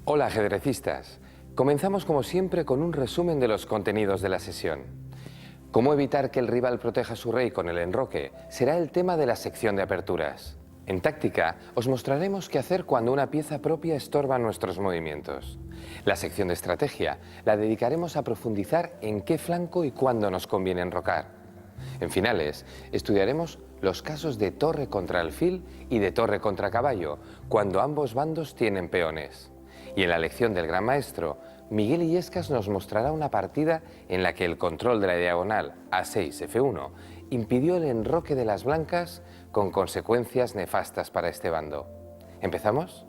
Hola ajedrecistas, comenzamos como siempre con un resumen de los contenidos de la sesión. Cómo evitar que el rival proteja a su rey con el enroque será el tema de la sección de aperturas. En táctica os mostraremos qué hacer cuando una pieza propia estorba nuestros movimientos. La sección de estrategia la dedicaremos a profundizar en qué flanco y cuándo nos conviene enrocar. En finales estudiaremos los casos de torre contra alfil y de torre contra caballo, cuando ambos bandos tienen peones. Y en la lección del gran maestro, Miguel Illescas nos mostrará una partida en la que el control de la diagonal A6-F1 impidió el enroque de las blancas con consecuencias nefastas para este bando. ¿Empezamos?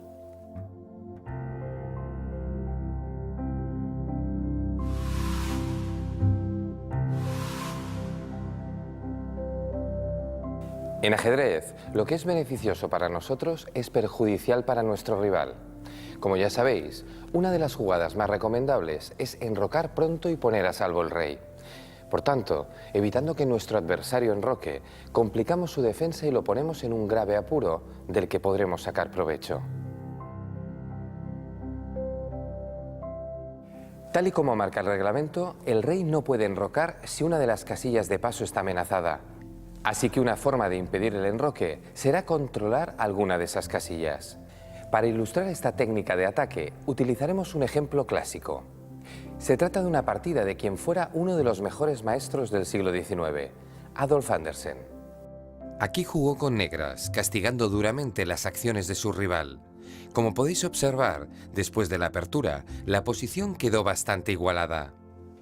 En ajedrez, lo que es beneficioso para nosotros es perjudicial para nuestro rival. Como ya sabéis, una de las jugadas más recomendables es enrocar pronto y poner a salvo el rey. Por tanto, evitando que nuestro adversario enroque, complicamos su defensa y lo ponemos en un grave apuro del que podremos sacar provecho. Tal y como marca el reglamento, el rey no puede enrocar si una de las casillas de paso está amenazada. Así que una forma de impedir el enroque será controlar alguna de esas casillas. Para ilustrar esta técnica de ataque, utilizaremos un ejemplo clásico. Se trata de una partida de quien fuera uno de los mejores maestros del siglo XIX, Adolf Andersen. Aquí jugó con negras, castigando duramente las acciones de su rival. Como podéis observar, después de la apertura, la posición quedó bastante igualada.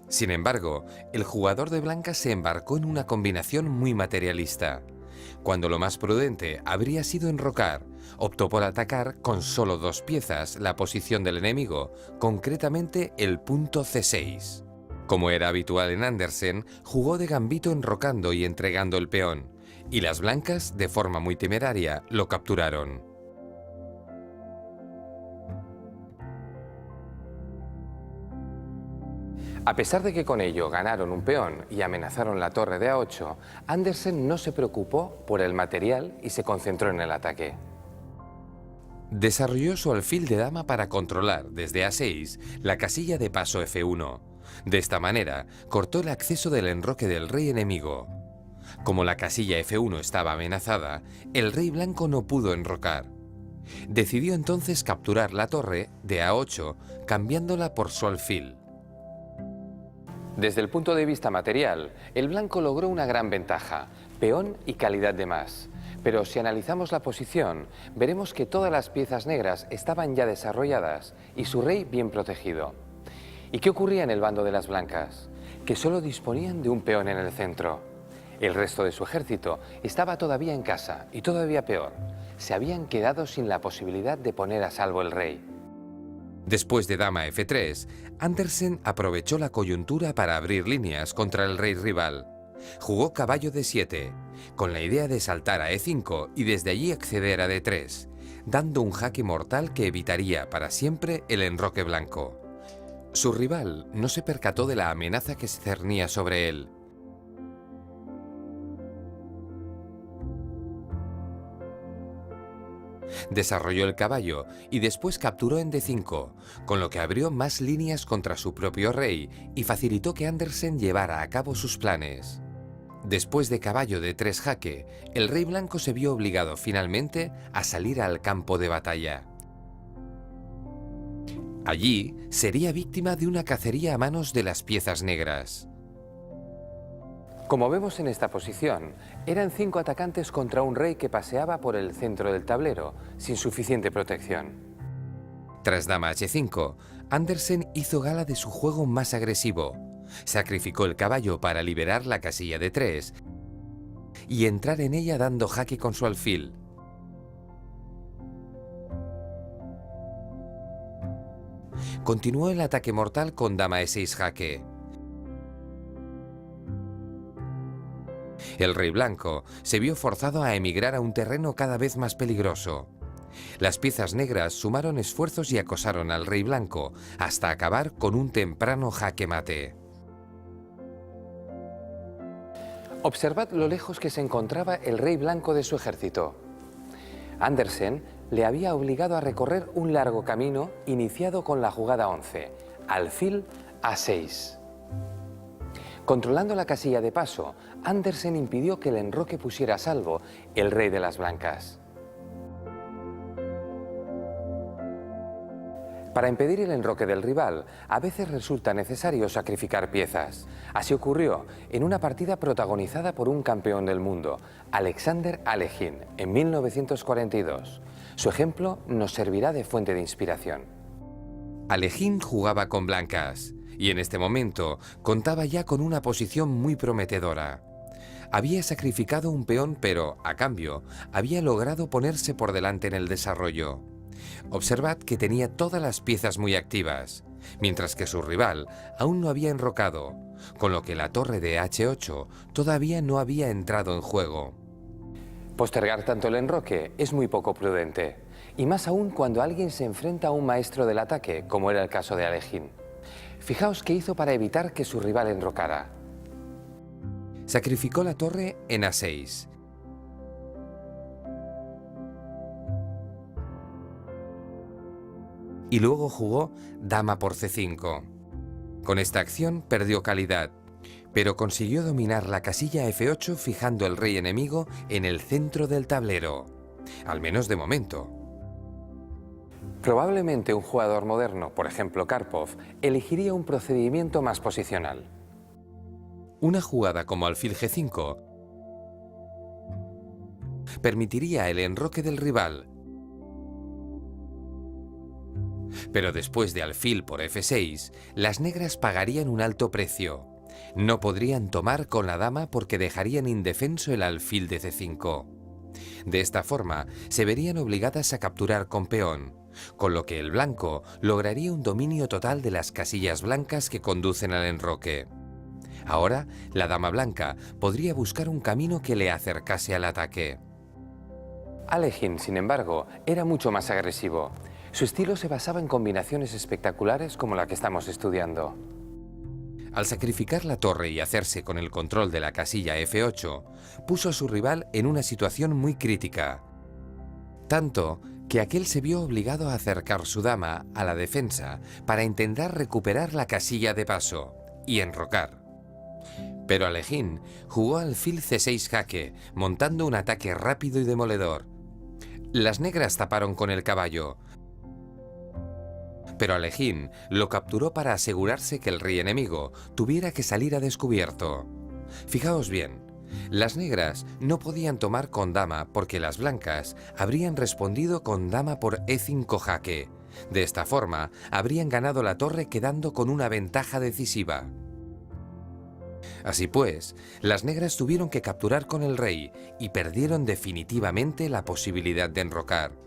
Sin embargo, el jugador de blancas se embarcó en una combinación muy materialista. Cuando lo más prudente habría sido enrocar, optó por atacar con solo dos piezas la posición del enemigo, concretamente el punto C6. Como era habitual en Andersen, jugó de gambito enrocando y entregando el peón, y las blancas, de forma muy temeraria, lo capturaron. A pesar de que con ello ganaron un peón y amenazaron la torre de A8, Andersen no se preocupó por el material y se concentró en el ataque. Desarrolló su alfil de dama para controlar, desde A6, la casilla de paso F1. De esta manera, cortó el acceso del enroque del rey enemigo. Como la casilla F1 estaba amenazada, el rey blanco no pudo enrocar. Decidió entonces capturar la torre de A8, cambiándola por su alfil. Desde el punto de vista material, el blanco logró una gran ventaja, peón y calidad de más. Pero si analizamos la posición, veremos que todas las piezas negras estaban ya desarrolladas y su rey bien protegido. ¿Y qué ocurría en el bando de las blancas? Que solo disponían de un peón en el centro. El resto de su ejército estaba todavía en casa y todavía peor, se habían quedado sin la posibilidad de poner a salvo el rey. Después de dama F3, Andersen aprovechó la coyuntura para abrir líneas contra el rey rival. Jugó caballo D7, con la idea de saltar a E5 y desde allí acceder a D3, dando un jaque mortal que evitaría para siempre el enroque blanco. Su rival no se percató de la amenaza que se cernía sobre él. Desarrolló el caballo y después capturó en D5, con lo que abrió más líneas contra su propio rey y facilitó que Andersen llevara a cabo sus planes. Después de caballo de 3 jaque, el rey blanco se vio obligado finalmente a salir al campo de batalla. Allí sería víctima de una cacería a manos de las piezas negras. Como vemos en esta posición, eran 5 atacantes contra un rey que paseaba por el centro del tablero, sin suficiente protección. Tras dama H5, Andersen hizo gala de su juego más agresivo. Sacrificó el caballo para liberar la casilla de 3 y entrar en ella dando jaque con su alfil. Continuó el ataque mortal con dama E6 jaque. El rey blanco se vio forzado a emigrar a un terreno cada vez más peligroso. Las piezas negras sumaron esfuerzos y acosaron al rey blanco hasta acabar con un temprano jaque mate. Observad lo lejos que se encontraba el rey blanco de su ejército. Andersen le había obligado a recorrer un largo camino iniciado con la jugada 11, alfil A6. Controlando la casilla de paso, Andersen impidió que el enroque pusiera a salvo el rey de las blancas. Para impedir el enroque del rival, a veces resulta necesario sacrificar piezas. Así ocurrió en una partida protagonizada por un campeón del mundo, Alexander Alekhine, en 1942. Su ejemplo nos servirá de fuente de inspiración. Alekhine jugaba con blancas y en este momento contaba ya con una posición muy prometedora. Había sacrificado un peón, pero, a cambio, había logrado ponerse por delante en el desarrollo. Observad que tenía todas las piezas muy activas, mientras que su rival aún no había enrocado, con lo que la torre de H8 todavía no había entrado en juego. Postergar tanto el enroque es muy poco prudente, y más aún cuando alguien se enfrenta a un maestro del ataque, como era el caso de Alekhine. Fijaos qué hizo para evitar que su rival enrocara. Sacrificó la torre en A6. Y luego jugó dama por C5. Con esta acción perdió calidad, pero consiguió dominar la casilla F8 fijando el rey enemigo en el centro del tablero, al menos de momento. Probablemente un jugador moderno, por ejemplo Karpov, elegiría un procedimiento más posicional. Una jugada como alfil G5 permitiría el enroque del rival, pero después de alfil por F6, las negras pagarían un alto precio. No podrían tomar con la dama porque dejarían indefenso el alfil de C5. De esta forma, se verían obligadas a capturar con peón, con lo que el blanco lograría un dominio total de las casillas blancas que conducen al enroque. Ahora, la dama blanca podría buscar un camino que le acercase al ataque. Alekhine, sin embargo, era mucho más agresivo. Su estilo se basaba en combinaciones espectaculares como la que estamos estudiando. Al sacrificar la torre y hacerse con el control de la casilla F8, puso a su rival en una situación muy crítica. Tanto que aquel se vio obligado a acercar su dama a la defensa para intentar recuperar la casilla de paso y enrocar. Pero Alekhine jugó alfil C6 jaque, montando un ataque rápido y demoledor. Las negras taparon con el caballo, pero Alekhine lo capturó para asegurarse que el rey enemigo tuviera que salir a descubierto. Fijaos bien, las negras no podían tomar con dama porque las blancas habrían respondido con dama por E5 jaque. De esta forma, habrían ganado la torre quedando con una ventaja decisiva. Así pues, las negras tuvieron que capturar con el rey y perdieron definitivamente la posibilidad de enrocar.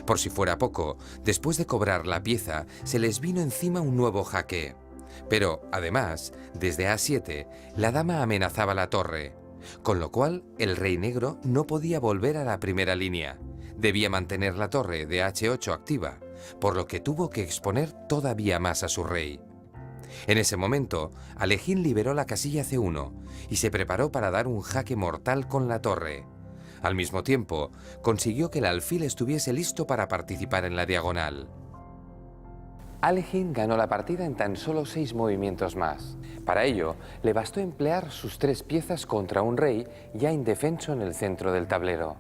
Por si fuera poco, después de cobrar la pieza, se les vino encima un nuevo jaque. Pero, además, desde A7, la dama amenazaba la torre, con lo cual el rey negro no podía volver a la primera línea. Debía mantener la torre de H8 activa, por lo que tuvo que exponer todavía más a su rey. En ese momento, Alekhine liberó la casilla C1 y se preparó para dar un jaque mortal con la torre. Al mismo tiempo, consiguió que el alfil estuviese listo para participar en la diagonal. Alekhine ganó la partida en tan solo 6 movimientos más. Para ello, le bastó emplear sus 3 piezas contra un rey ya indefenso en el centro del tablero.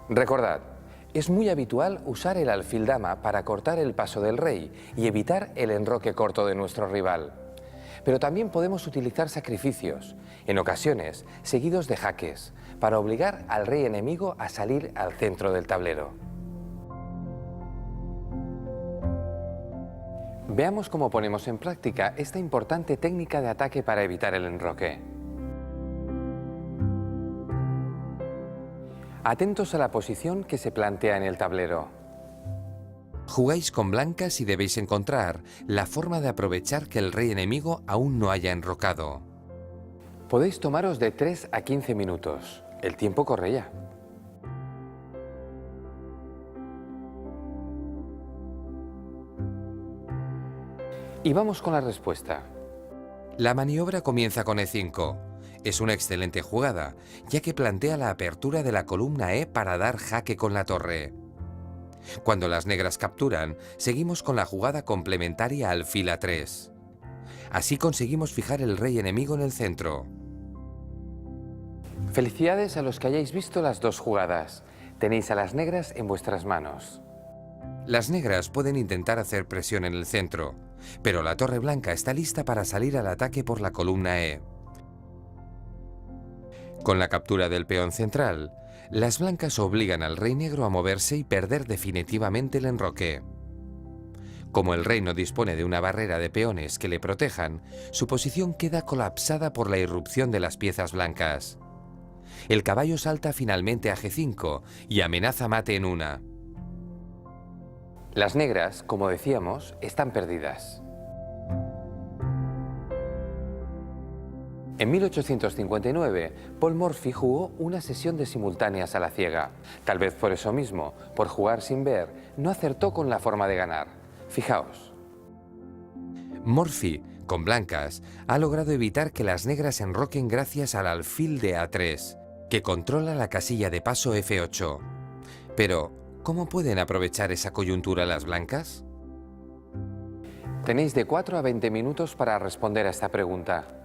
Recordad, es muy habitual usar el alfil dama para cortar el paso del rey y evitar el enroque corto de nuestro rival. Pero también podemos utilizar sacrificios, en ocasiones seguidos de jaques, para obligar al rey enemigo a salir al centro del tablero. Veamos cómo ponemos en práctica esta importante técnica de ataque para evitar el enroque. Atentos a la posición que se plantea en el tablero. Jugáis con blancas y debéis encontrar la forma de aprovechar que el rey enemigo aún no haya enrocado. Podéis tomaros de 3 a 15 minutos. El tiempo corre ya. Y vamos con la respuesta. La maniobra comienza con E5. Es una excelente jugada, ya que plantea la apertura de la columna E para dar jaque con la torre. Cuando las negras capturan, seguimos con la jugada complementaria alfil A3. Así conseguimos fijar el rey enemigo en el centro. Felicidades a los que hayáis visto las dos jugadas. Tenéis a las negras en vuestras manos. Las negras pueden intentar hacer presión en el centro, pero la torre blanca está lista para salir al ataque por la columna E. Con la captura del peón central, las blancas obligan al rey negro a moverse y perder definitivamente el enroque. Como el rey no dispone de una barrera de peones que le protejan, su posición queda colapsada por la irrupción de las piezas blancas. El caballo salta finalmente a G5 y amenaza mate en una. Las negras, como decíamos, están perdidas. En 1859, Paul Morphy jugó una sesión de simultáneas a la ciega. Tal vez por eso mismo, por jugar sin ver, no acertó con la forma de ganar. Fijaos. Morphy, con blancas, ha logrado evitar que las negras enroquen gracias al alfil de A3, que controla la casilla de paso F8. Pero, ¿cómo pueden aprovechar esa coyuntura las blancas? Tenéis de 4 a 20 minutos para responder a esta pregunta.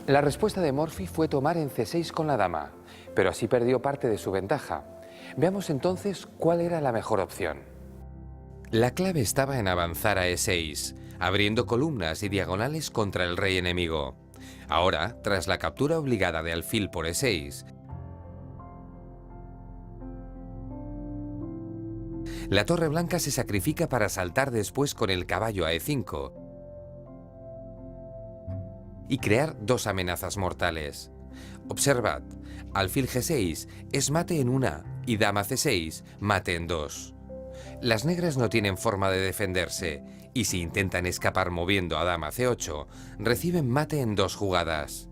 La respuesta de Morphy fue tomar en C6 con la dama, pero así perdió parte de su ventaja. Veamos entonces cuál era la mejor opción. La clave estaba en avanzar a E6, abriendo columnas y diagonales contra el rey enemigo. Ahora, tras la captura obligada de alfil por E6, la torre blanca se sacrifica para saltar después con el caballo a E5 y crear dos amenazas mortales. Observad, alfil G6 es mate en una y dama C6 mate en dos. Las negras no tienen forma de defenderse y si intentan escapar moviendo a dama C8, reciben mate en dos jugadas.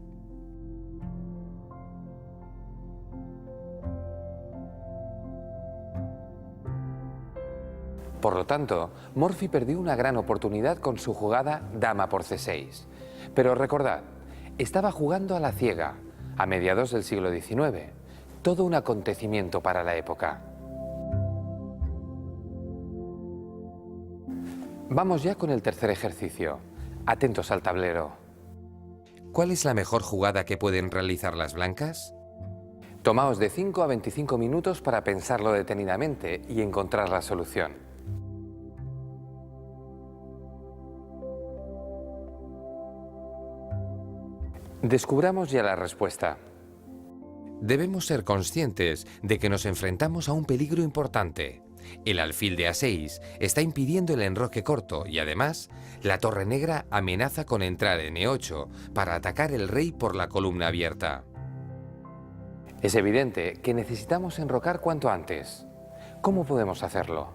Por lo tanto, Morphy perdió una gran oportunidad con su jugada dama por C6. Pero recordad, estaba jugando a la ciega, a mediados del siglo XIX. Todo un acontecimiento para la época. Vamos ya con el tercer ejercicio. Atentos al tablero. ¿Cuál es la mejor jugada que pueden realizar las blancas? Tomaos de 5 a 25 minutos para pensarlo detenidamente y encontrar la solución. Descubramos ya la respuesta. Debemos ser conscientes de que nos enfrentamos a un peligro importante. El alfil de A6 está impidiendo el enroque corto y además, la torre negra amenaza con entrar en E8 para atacar el rey por la columna abierta. Es evidente que necesitamos enrocar cuanto antes. ¿Cómo podemos hacerlo?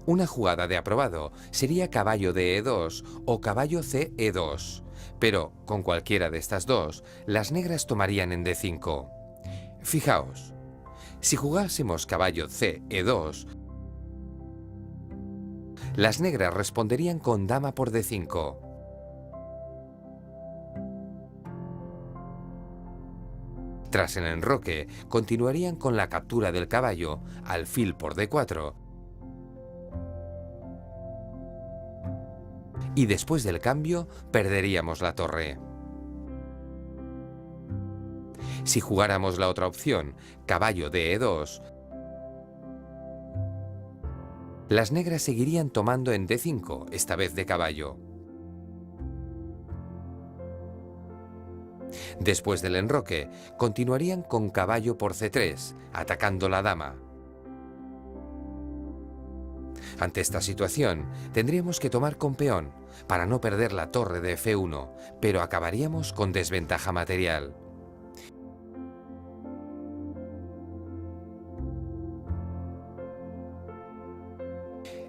Una jugada de aprobado sería caballo de E2 o caballo C E2, pero con cualquiera de estas dos, las negras tomarían en D5. Fijaos, si jugásemos caballo C E2, las negras responderían con dama por D5. Tras el enroque, continuarían con la captura del caballo, alfil por D4, y después del cambio perderíamos la torre. Si jugáramos la otra opción, caballo de E2, las negras seguirían tomando en D5, esta vez de caballo. Después del enroque, continuarían con caballo por C3, atacando la dama. Ante esta situación, tendríamos que tomar con peón, para no perder la torre de F1, pero acabaríamos con desventaja material.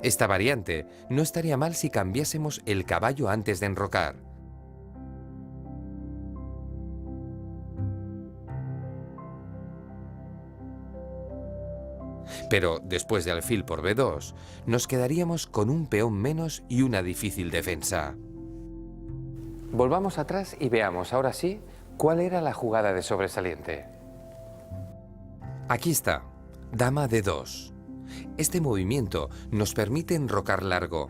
Esta variante no estaría mal si cambiásemos el caballo antes de enrocar. Pero después de alfil por B2, nos quedaríamos con un peón menos y una difícil defensa. Volvamos atrás y veamos ahora sí ¿Cuál era la jugada de sobresaliente? Aquí está, dama de 2. Este movimiento nos permite enrocar largo.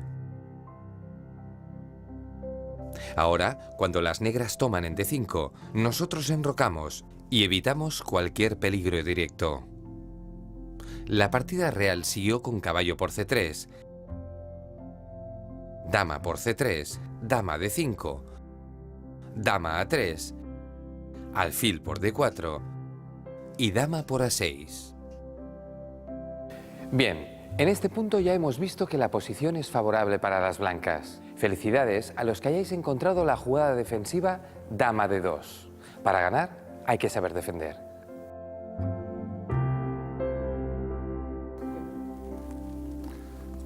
Ahora, cuando las negras toman en D5, nosotros enrocamos y evitamos cualquier peligro directo. La partida real siguió con caballo por C3, dama por C3, dama D5, dama A3, alfil por D4 y dama por A6. Bien, en este punto ya hemos visto que la posición es favorable para las blancas. Felicidades a los que hayáis encontrado la jugada defensiva dama de 2. Para ganar hay que saber defender.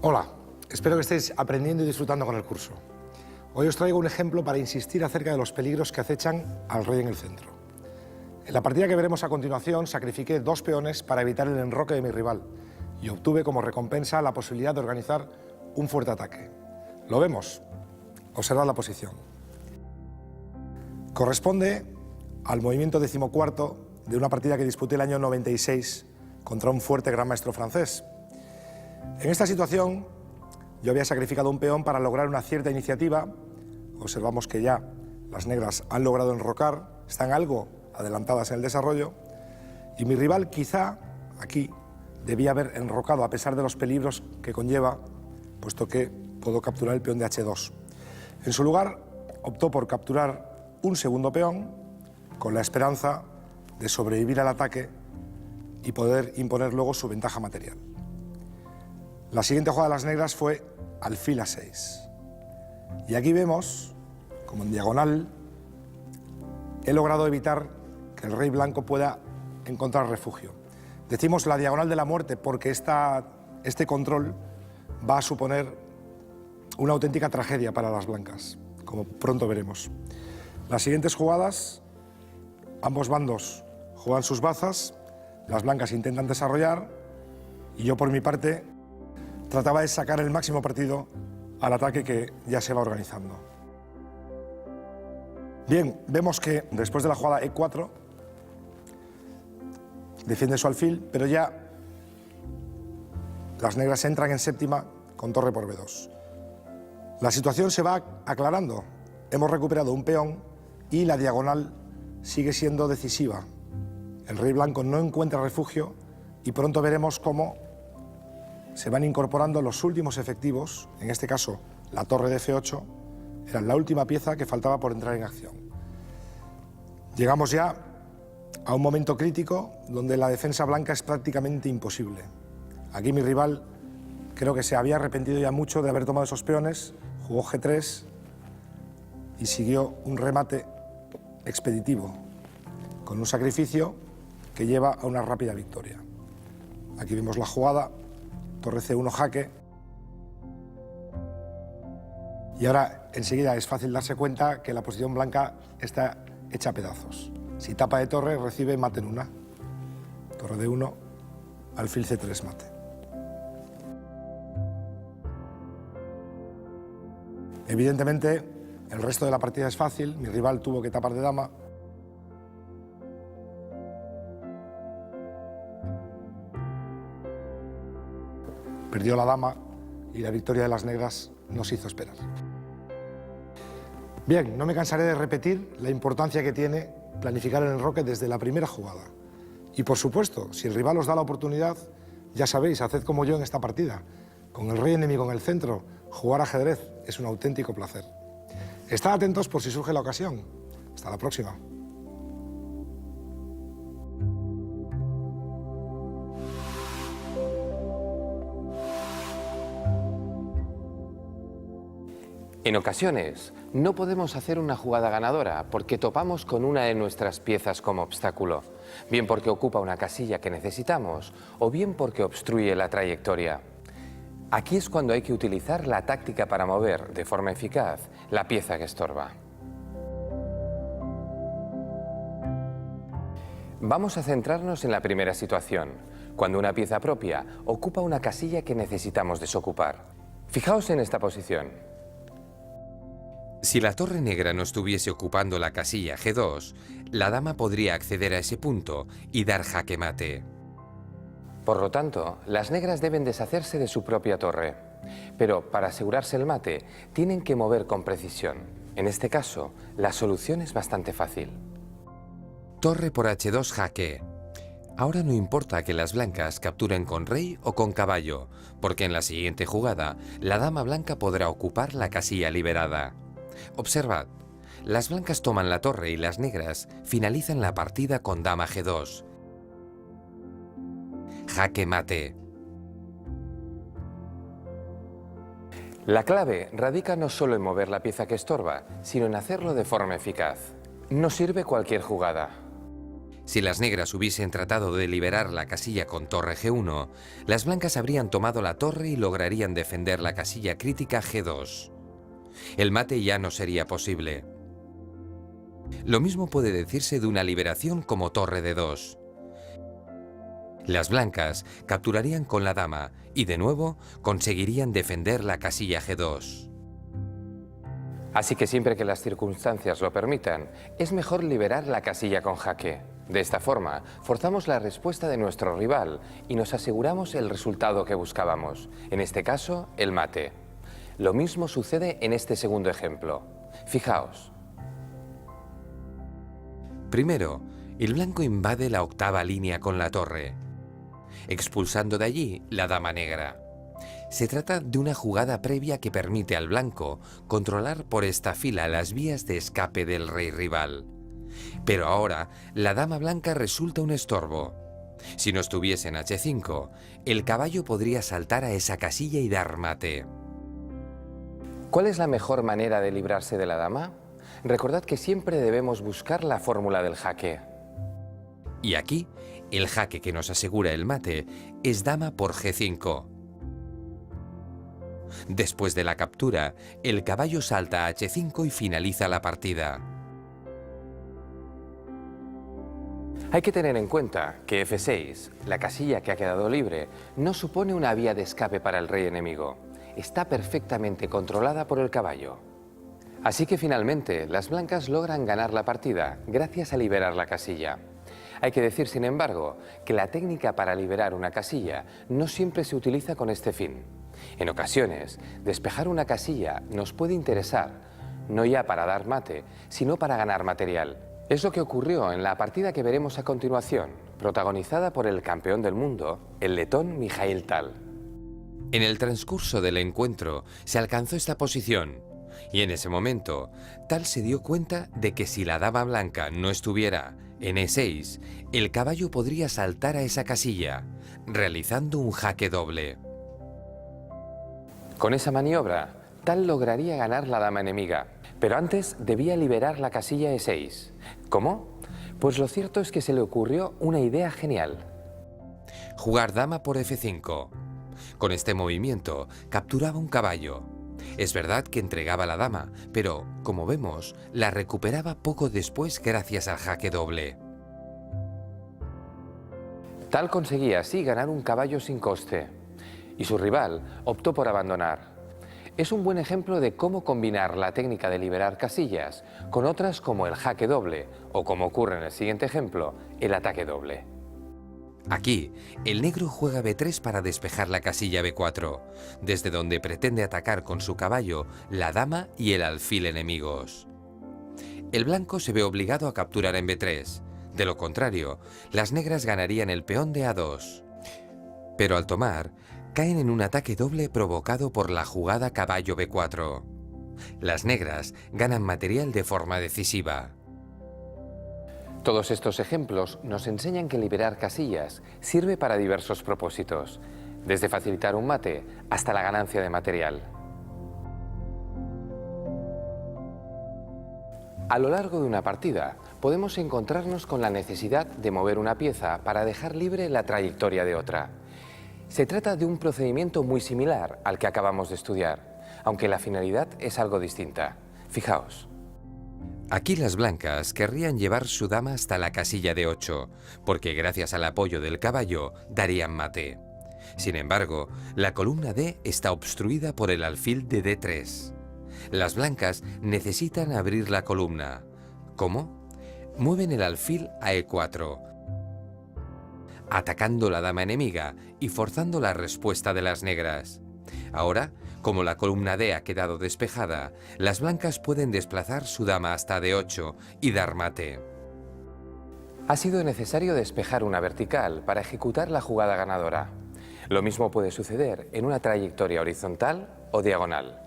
Hola, espero que estéis aprendiendo y disfrutando con el curso. Hoy os traigo un ejemplo para insistir acerca de los peligros que acechan al rey en el centro. En la partida que veremos a continuación sacrifiqué 2 peones para evitar el enroque de mi rival y obtuve como recompensa la posibilidad de organizar un fuerte ataque. ¿Lo vemos? Observad la posición. Corresponde al movimiento 14º de una partida que disputé el año 96 contra un fuerte gran maestro francés. En esta situación yo había sacrificado un peón para lograr una cierta iniciativa. Observamos que ya las negras han logrado enrocar, están algo adelantadas en el desarrollo, y mi rival quizá aquí debía haber enrocado a pesar de los peligros que conlleva, puesto que puedo capturar el peón de H2. En su lugar optó por capturar un segundo peón con la esperanza de sobrevivir al ataque y poder imponer luego su ventaja material. La siguiente jugada de las negras fue alfil A6. Y aquí vemos, como en diagonal, he logrado evitar que el rey blanco pueda encontrar refugio. Decimos la diagonal de la muerte porque este control va a suponer una auténtica tragedia para las blancas, como pronto veremos. Las siguientes jugadas, ambos bandos juegan sus bazas, las blancas intentan desarrollar y yo por mi parte trataba de sacar el máximo partido al ataque que ya se va organizando. Bien, vemos que después de la jugada E4 defiende su alfil, pero ya las negras entran en séptima con torre por B2. La situación se va aclarando. Hemos recuperado un peón y la diagonal sigue siendo decisiva. El rey blanco no encuentra refugio y pronto veremos cómo se van incorporando los últimos efectivos, en este caso la torre de F8, era la última pieza que faltaba por entrar en acción. Llegamos ya a un momento crítico donde la defensa blanca es prácticamente imposible. Aquí mi rival creo que se había arrepentido ya mucho de haber tomado esos peones, jugó G3 y siguió un remate expeditivo, con un sacrificio que lleva a una rápida victoria. Aquí vemos la jugada, torre C1 jaque, y ahora enseguida es fácil darse cuenta que la posición blanca está hecha a pedazos. Si tapa de torre recibe mate en una, torre D1, alfil C3 mate. Evidentemente, el resto de la partida es fácil, mi rival tuvo que tapar de dama. Perdió la dama y la victoria de las negras nos hizo esperar. Bien, no me cansaré de repetir la importancia que tiene planificar el enroque desde la primera jugada. Y por supuesto, si el rival os da la oportunidad, ya sabéis, haced como yo en esta partida. Con el rey enemigo en el centro, jugar ajedrez es un auténtico placer. Estad atentos por si surge la ocasión. Hasta la próxima. En ocasiones no podemos hacer una jugada ganadora porque topamos con una de nuestras piezas como obstáculo, bien porque ocupa una casilla que necesitamos o bien porque obstruye la trayectoria. Aquí es cuando hay que utilizar la táctica para mover de forma eficaz la pieza que estorba. Vamos a centrarnos en la primera situación, cuando una pieza propia ocupa una casilla que necesitamos desocupar. Fijaos en esta posición. Si la torre negra no estuviese ocupando la casilla G2, la dama podría acceder a ese punto y dar jaque mate. Por lo tanto, las negras deben deshacerse de su propia torre. Pero para asegurarse el mate, tienen que mover con precisión. En este caso, la solución es bastante fácil. Torre por H2 jaque. Ahora no importa que las blancas capturen con rey o con caballo, porque en la siguiente jugada, la dama blanca podrá ocupar la casilla liberada. Observad, las blancas toman la torre y las negras finalizan la partida con dama G2. Jaque mate. La clave radica no solo en mover la pieza que estorba, sino en hacerlo de forma eficaz. No sirve cualquier jugada. Si las negras hubiesen tratado de liberar la casilla con torre G1, las blancas habrían tomado la torre y lograrían defender la casilla crítica G2. El mate ya no sería posible. Lo mismo puede decirse de una liberación como torre D2. Las blancas capturarían con la dama y de nuevo conseguirían defender la casilla G2. Así que siempre que las circunstancias lo permitan, es mejor liberar la casilla con jaque. De esta forma, forzamos la respuesta de nuestro rival y nos aseguramos el resultado que buscábamos, en este caso, el mate. Lo mismo sucede en este segundo ejemplo. Fijaos. Primero, el blanco invade la octava línea con la torre, expulsando de allí la dama negra. Se trata de una jugada previa que permite al blanco controlar por esta fila las vías de escape del rey rival. Pero ahora, la dama blanca resulta un estorbo. Si no estuviese en H5, el caballo podría saltar a esa casilla y dar mate. ¿Cuál es la mejor manera de librarse de la dama? Recordad que siempre debemos buscar la fórmula del jaque. Y aquí, el jaque que nos asegura el mate es dama por G5. Después de la captura, el caballo salta a H5 y finaliza la partida. Hay que tener en cuenta que F6, la casilla que ha quedado libre, no supone una vía de escape para el rey enemigo. Está perfectamente controlada por el caballo. Así que finalmente, las blancas logran ganar la partida gracias a liberar la casilla. Hay que decir, sin embargo, que la técnica para liberar una casilla no siempre se utiliza con este fin. En ocasiones, despejar una casilla nos puede interesar, no ya para dar mate, sino para ganar material. Es lo que ocurrió en la partida que veremos a continuación, protagonizada por el campeón del mundo, el letón Mikhail Tal. En el transcurso del encuentro se alcanzó esta posición, y en ese momento, Tal se dio cuenta de que si la dama blanca no estuviera en E6, el caballo podría saltar a esa casilla, realizando un jaque doble. Con esa maniobra, Tal lograría ganar la dama enemiga, pero antes debía liberar la casilla E6. ¿Cómo? Pues lo cierto es que se le ocurrió una idea genial. Jugar dama por F5. Con este movimiento capturaba un caballo. Es verdad que entregaba la dama, pero, como vemos, la recuperaba poco después gracias al jaque doble. Tal conseguía así ganar un caballo sin coste, y su rival optó por abandonar. Es un buen ejemplo de cómo combinar la técnica de liberar casillas con otras como el jaque doble, o como ocurre en el siguiente ejemplo, el ataque doble. Aquí, el negro juega B3 para despejar la casilla B4, desde donde pretende atacar con su caballo la dama y el alfil enemigos. El blanco se ve obligado a capturar en B3, de lo contrario, las negras ganarían el peón de A2. Pero al tomar, caen en un ataque doble provocado por la jugada caballo B4. Las negras ganan material de forma decisiva. Todos estos ejemplos nos enseñan que liberar casillas sirve para diversos propósitos, desde facilitar un mate hasta la ganancia de material. A lo largo de una partida, podemos encontrarnos con la necesidad de mover una pieza para dejar libre la trayectoria de otra. Se trata de un procedimiento muy similar al que acabamos de estudiar, aunque la finalidad es algo distinta. Fijaos. Aquí las blancas querrían llevar su dama hasta la casilla de 8, porque gracias al apoyo del caballo darían mate. Sin embargo, la columna D está obstruida por el alfil de D3. Las blancas necesitan abrir la columna. ¿Cómo? Mueven el alfil a E4, atacando la dama enemiga y forzando la respuesta de las negras. Ahora, como la columna D ha quedado despejada, las blancas pueden desplazar su dama hasta D8 y dar mate. Ha sido necesario despejar una vertical para ejecutar la jugada ganadora. Lo mismo puede suceder en una trayectoria horizontal o diagonal.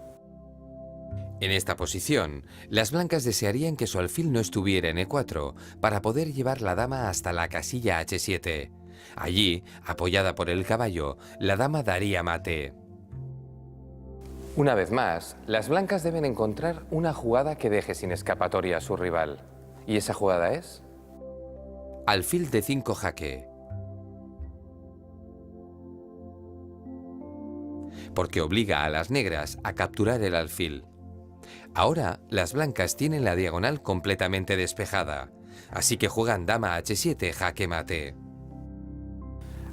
En esta posición, las blancas desearían que su alfil no estuviera en E4 para poder llevar la dama hasta la casilla H7. Allí, apoyada por el caballo, la dama daría mate. Una vez más, las blancas deben encontrar una jugada que deje sin escapatoria a su rival. ¿Y esa jugada es? Alfil D5 jaque. Porque obliga a las negras a capturar el alfil. Ahora, las blancas tienen la diagonal completamente despejada, así que juegan dama H7 jaque mate.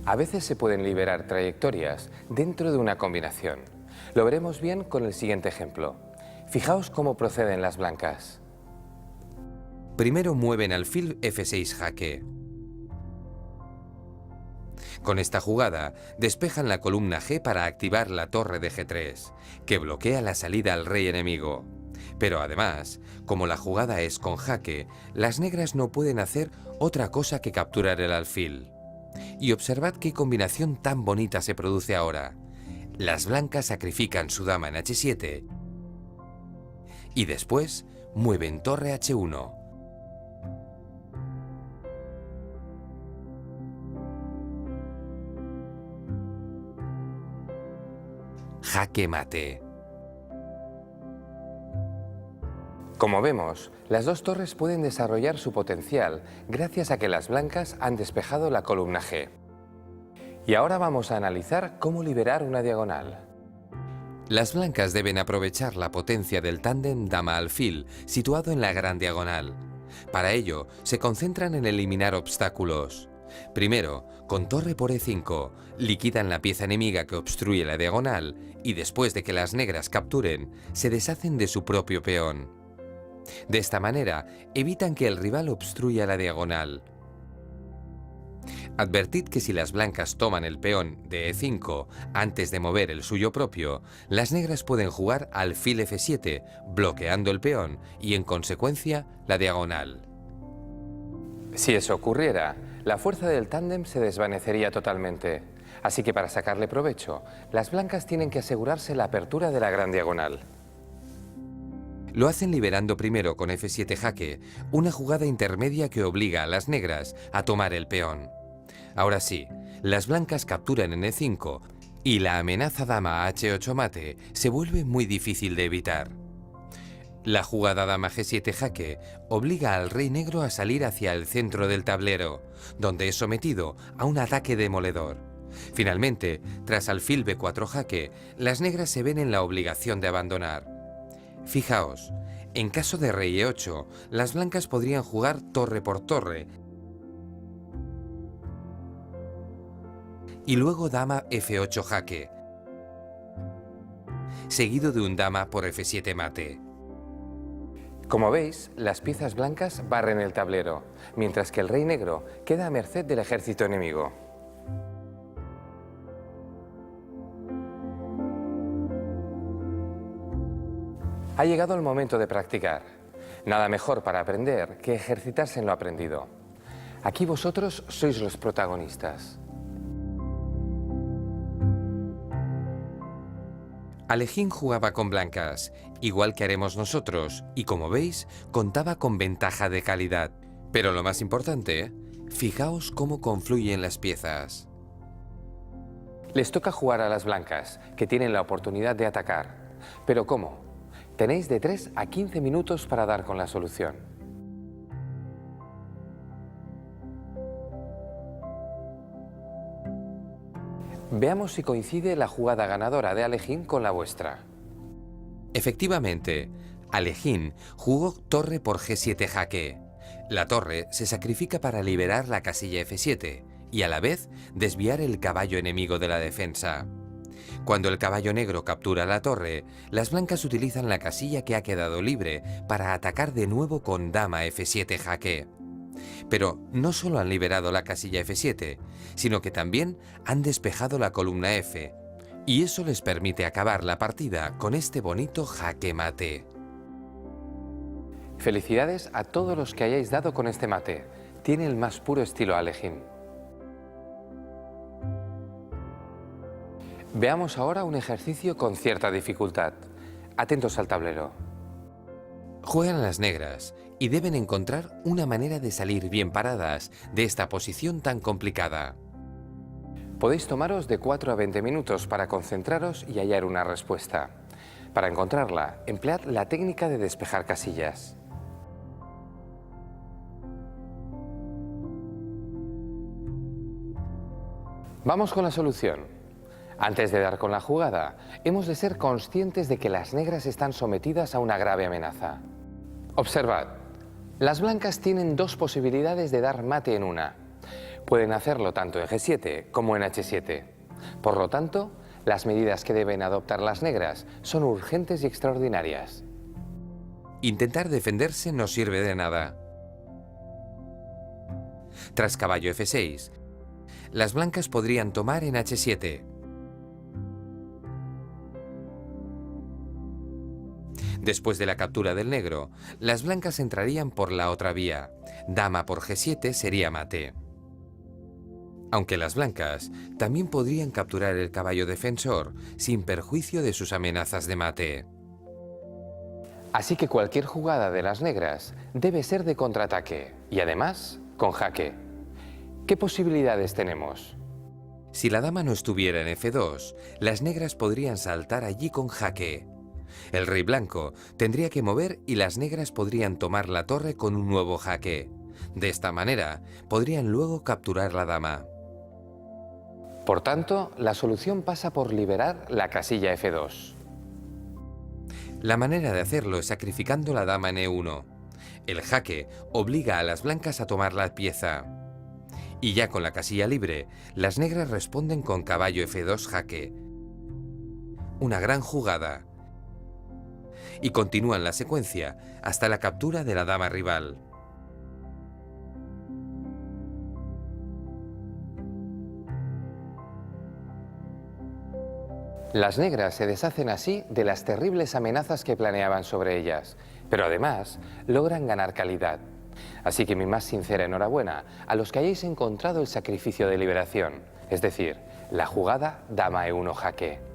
A veces se pueden liberar trayectorias dentro de una combinación. Lo veremos bien con el siguiente ejemplo. Fijaos cómo proceden las blancas. Primero mueven alfil F6 jaque. Con esta jugada, despejan la columna G para activar la torre de G3, que bloquea la salida al rey enemigo. Pero además, como la jugada es con jaque, las negras no pueden hacer otra cosa que capturar el alfil. Y observad qué combinación tan bonita se produce ahora. Las blancas sacrifican su dama en H7 y después mueven torre H1. Jaque mate. Como vemos, las dos torres pueden desarrollar su potencial gracias a que las blancas han despejado la columna G. Y ahora vamos a analizar cómo liberar una diagonal. Las blancas deben aprovechar la potencia del tándem dama-alfil situado en la gran diagonal. Para ello, se concentran en eliminar obstáculos. Primero, con torre por E5, liquidan la pieza enemiga que obstruye la diagonal y después de que las negras capturen, se deshacen de su propio peón. De esta manera, evitan que el rival obstruya la diagonal. Advertid que si las blancas toman el peón de E5 antes de mover el suyo propio, las negras pueden jugar alfil F7, bloqueando el peón y, en consecuencia, la diagonal. Si eso ocurriera, la fuerza del tándem se desvanecería totalmente. Así que para sacarle provecho, las blancas tienen que asegurarse la apertura de la gran diagonal. Lo hacen liberando primero con F7 jaque, una jugada intermedia que obliga a las negras a tomar el peón. Ahora sí, las blancas capturan en E5 y la amenaza dama H8 mate se vuelve muy difícil de evitar. La jugada dama G7 jaque obliga al rey negro a salir hacia el centro del tablero, donde es sometido a un ataque demoledor. Finalmente, tras alfil B4 jaque, las negras se ven en la obligación de abandonar. Fijaos, en caso de rey E8, las blancas podrían jugar torre por torre y luego dama F8 jaque, seguido de un dama por F7 mate. Como veis, las piezas blancas barren el tablero, mientras que el rey negro queda a merced del ejército enemigo. Ha llegado el momento de practicar. Nada mejor para aprender que ejercitarse en lo aprendido. Aquí vosotros sois los protagonistas. Alekhine jugaba con blancas, igual que haremos nosotros, y como veis, contaba con ventaja de calidad. Pero lo más importante, fijaos cómo confluyen las piezas. Les toca jugar a las blancas, que tienen la oportunidad de atacar. ¿Pero cómo? Tenéis de 3 a 15 minutos para dar con la solución. Veamos si coincide la jugada ganadora de Alekhine con la vuestra. Efectivamente, Alekhine jugó torre por G7 jaque. La torre se sacrifica para liberar la casilla F7 y a la vez desviar el caballo enemigo de la defensa. Cuando el caballo negro captura la torre, las blancas utilizan la casilla que ha quedado libre para atacar de nuevo con dama F7 jaque. Pero no solo han liberado la casilla F7, sino que también han despejado la columna F, y eso les permite acabar la partida con este bonito jaque mate. Felicidades a todos los que hayáis dado con este mate. Tiene el más puro estilo Alekhine. Veamos ahora un ejercicio con cierta dificultad. Atentos al tablero. Juegan las negras y deben encontrar una manera de salir bien paradas de esta posición tan complicada. Podéis tomaros de 4 a 20 minutos para concentraros y hallar una respuesta. Para encontrarla, emplead la técnica de despejar casillas. Vamos con la solución. Antes de dar con la jugada, hemos de ser conscientes de que las negras están sometidas a una grave amenaza. Observad, las blancas tienen dos posibilidades de dar mate en una. Pueden hacerlo tanto en G7 como en H7. Por lo tanto, las medidas que deben adoptar las negras son urgentes y extraordinarias. Intentar defenderse no sirve de nada. Tras caballo F6, las blancas podrían tomar en H7. Después de la captura del negro, las blancas entrarían por la otra vía. Dama por G7 sería mate. Aunque las blancas también podrían capturar el caballo defensor sin perjuicio de sus amenazas de mate. Así que cualquier jugada de las negras debe ser de contraataque y además con jaque. ¿Qué posibilidades tenemos? Si la dama no estuviera en F2, las negras podrían saltar allí con jaque. El rey blanco tendría que mover y las negras podrían tomar la torre con un nuevo jaque. De esta manera, podrían luego capturar la dama. Por tanto, la solución pasa por liberar la casilla F2. La manera de hacerlo es sacrificando la dama en E1. El jaque obliga a las blancas a tomar la pieza. Y ya con la casilla libre, las negras responden con caballo F2 jaque. Una gran jugada. Y continúan la secuencia hasta la captura de la dama rival. Las negras se deshacen así de las terribles amenazas que planeaban sobre ellas, pero además logran ganar calidad. Así que mi más sincera enhorabuena a los que hayáis encontrado el sacrificio de liberación, es decir, la jugada dama E1 jaque.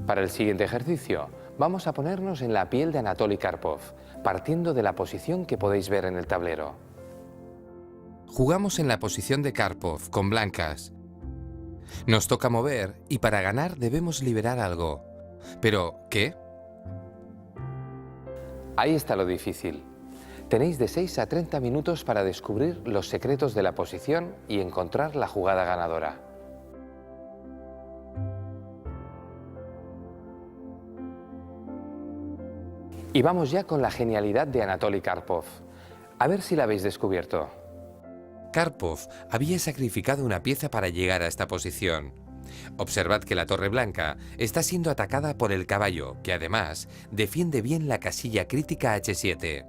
Para el siguiente ejercicio, vamos a ponernos en la piel de Anatoly Karpov, partiendo de la posición que podéis ver en el tablero. Jugamos en la posición de Karpov, con blancas. Nos toca mover y para ganar debemos liberar algo. ¿Pero qué? Ahí está lo difícil. Tenéis de 6 a 30 minutos para descubrir los secretos de la posición y encontrar la jugada ganadora. Y vamos ya con la genialidad de Anatoly Karpov. A ver si la habéis descubierto. Karpov había sacrificado una pieza para llegar a esta posición. Observad que la torre blanca está siendo atacada por el caballo, que además defiende bien la casilla crítica H7.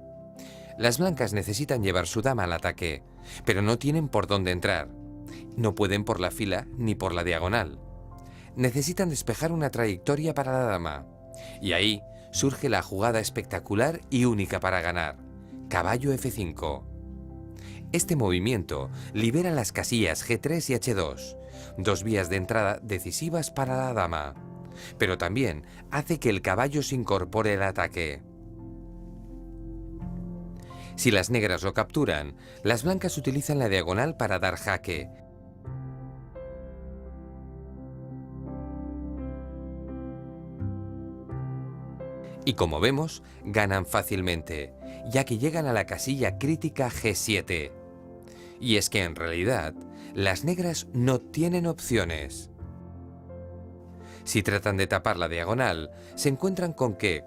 Las blancas necesitan llevar su dama al ataque, pero no tienen por dónde entrar. No pueden por la fila ni por la diagonal. Necesitan despejar una trayectoria para la dama. Y ahí surge la jugada espectacular y única para ganar. Caballo F5. Este movimiento libera las casillas G3 y H2, dos vías de entrada decisivas para la dama, pero también hace que el caballo se incorpore al ataque. Si las negras lo capturan, las blancas utilizan la diagonal para dar jaque. Y como vemos, ganan fácilmente, ya que llegan a la casilla crítica G7. Y es que en realidad, las negras no tienen opciones. Si tratan de tapar la diagonal, se encuentran con que,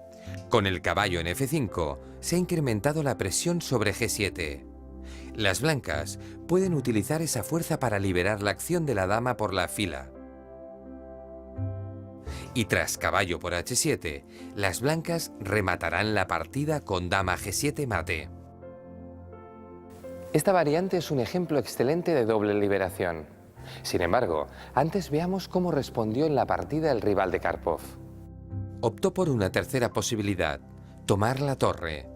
con el caballo en F5, se ha incrementado la presión sobre G7. Las blancas pueden utilizar esa fuerza para liberar la acción de la dama por la fila. Y tras caballo por h7, las blancas rematarán la partida con dama g7 mate. Esta variante es un ejemplo excelente de doble liberación. Sin embargo, antes veamos cómo respondió en la partida el rival de Karpov. Optó por una tercera posibilidad, tomar la torre.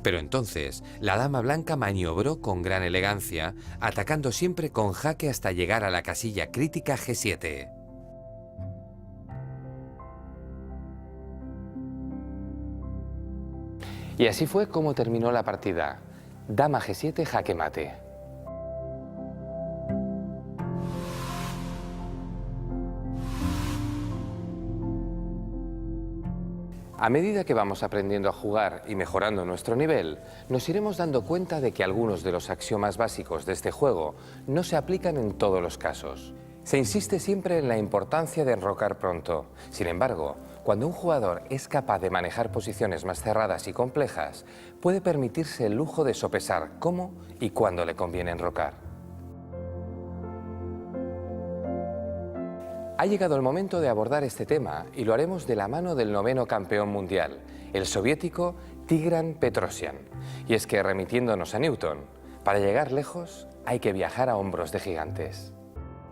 Pero entonces, la dama blanca maniobró con gran elegancia, atacando siempre con jaque hasta llegar a la casilla crítica g7. Y así fue como terminó la partida. Dama g7, jaque mate. A medida que vamos aprendiendo a jugar y mejorando nuestro nivel, nos iremos dando cuenta de que algunos de los axiomas básicos de este juego no se aplican en todos los casos. Se insiste siempre en la importancia de enrocar pronto. Sin embargo, cuando un jugador es capaz de manejar posiciones más cerradas y complejas, puede permitirse el lujo de sopesar cómo y cuándo le conviene enrocar. Ha llegado el momento de abordar este tema y lo haremos de la mano del 9º campeón mundial, el soviético Tigran Petrosian. Y es que, remitiéndonos a Newton, para llegar lejos hay que viajar a hombros de gigantes.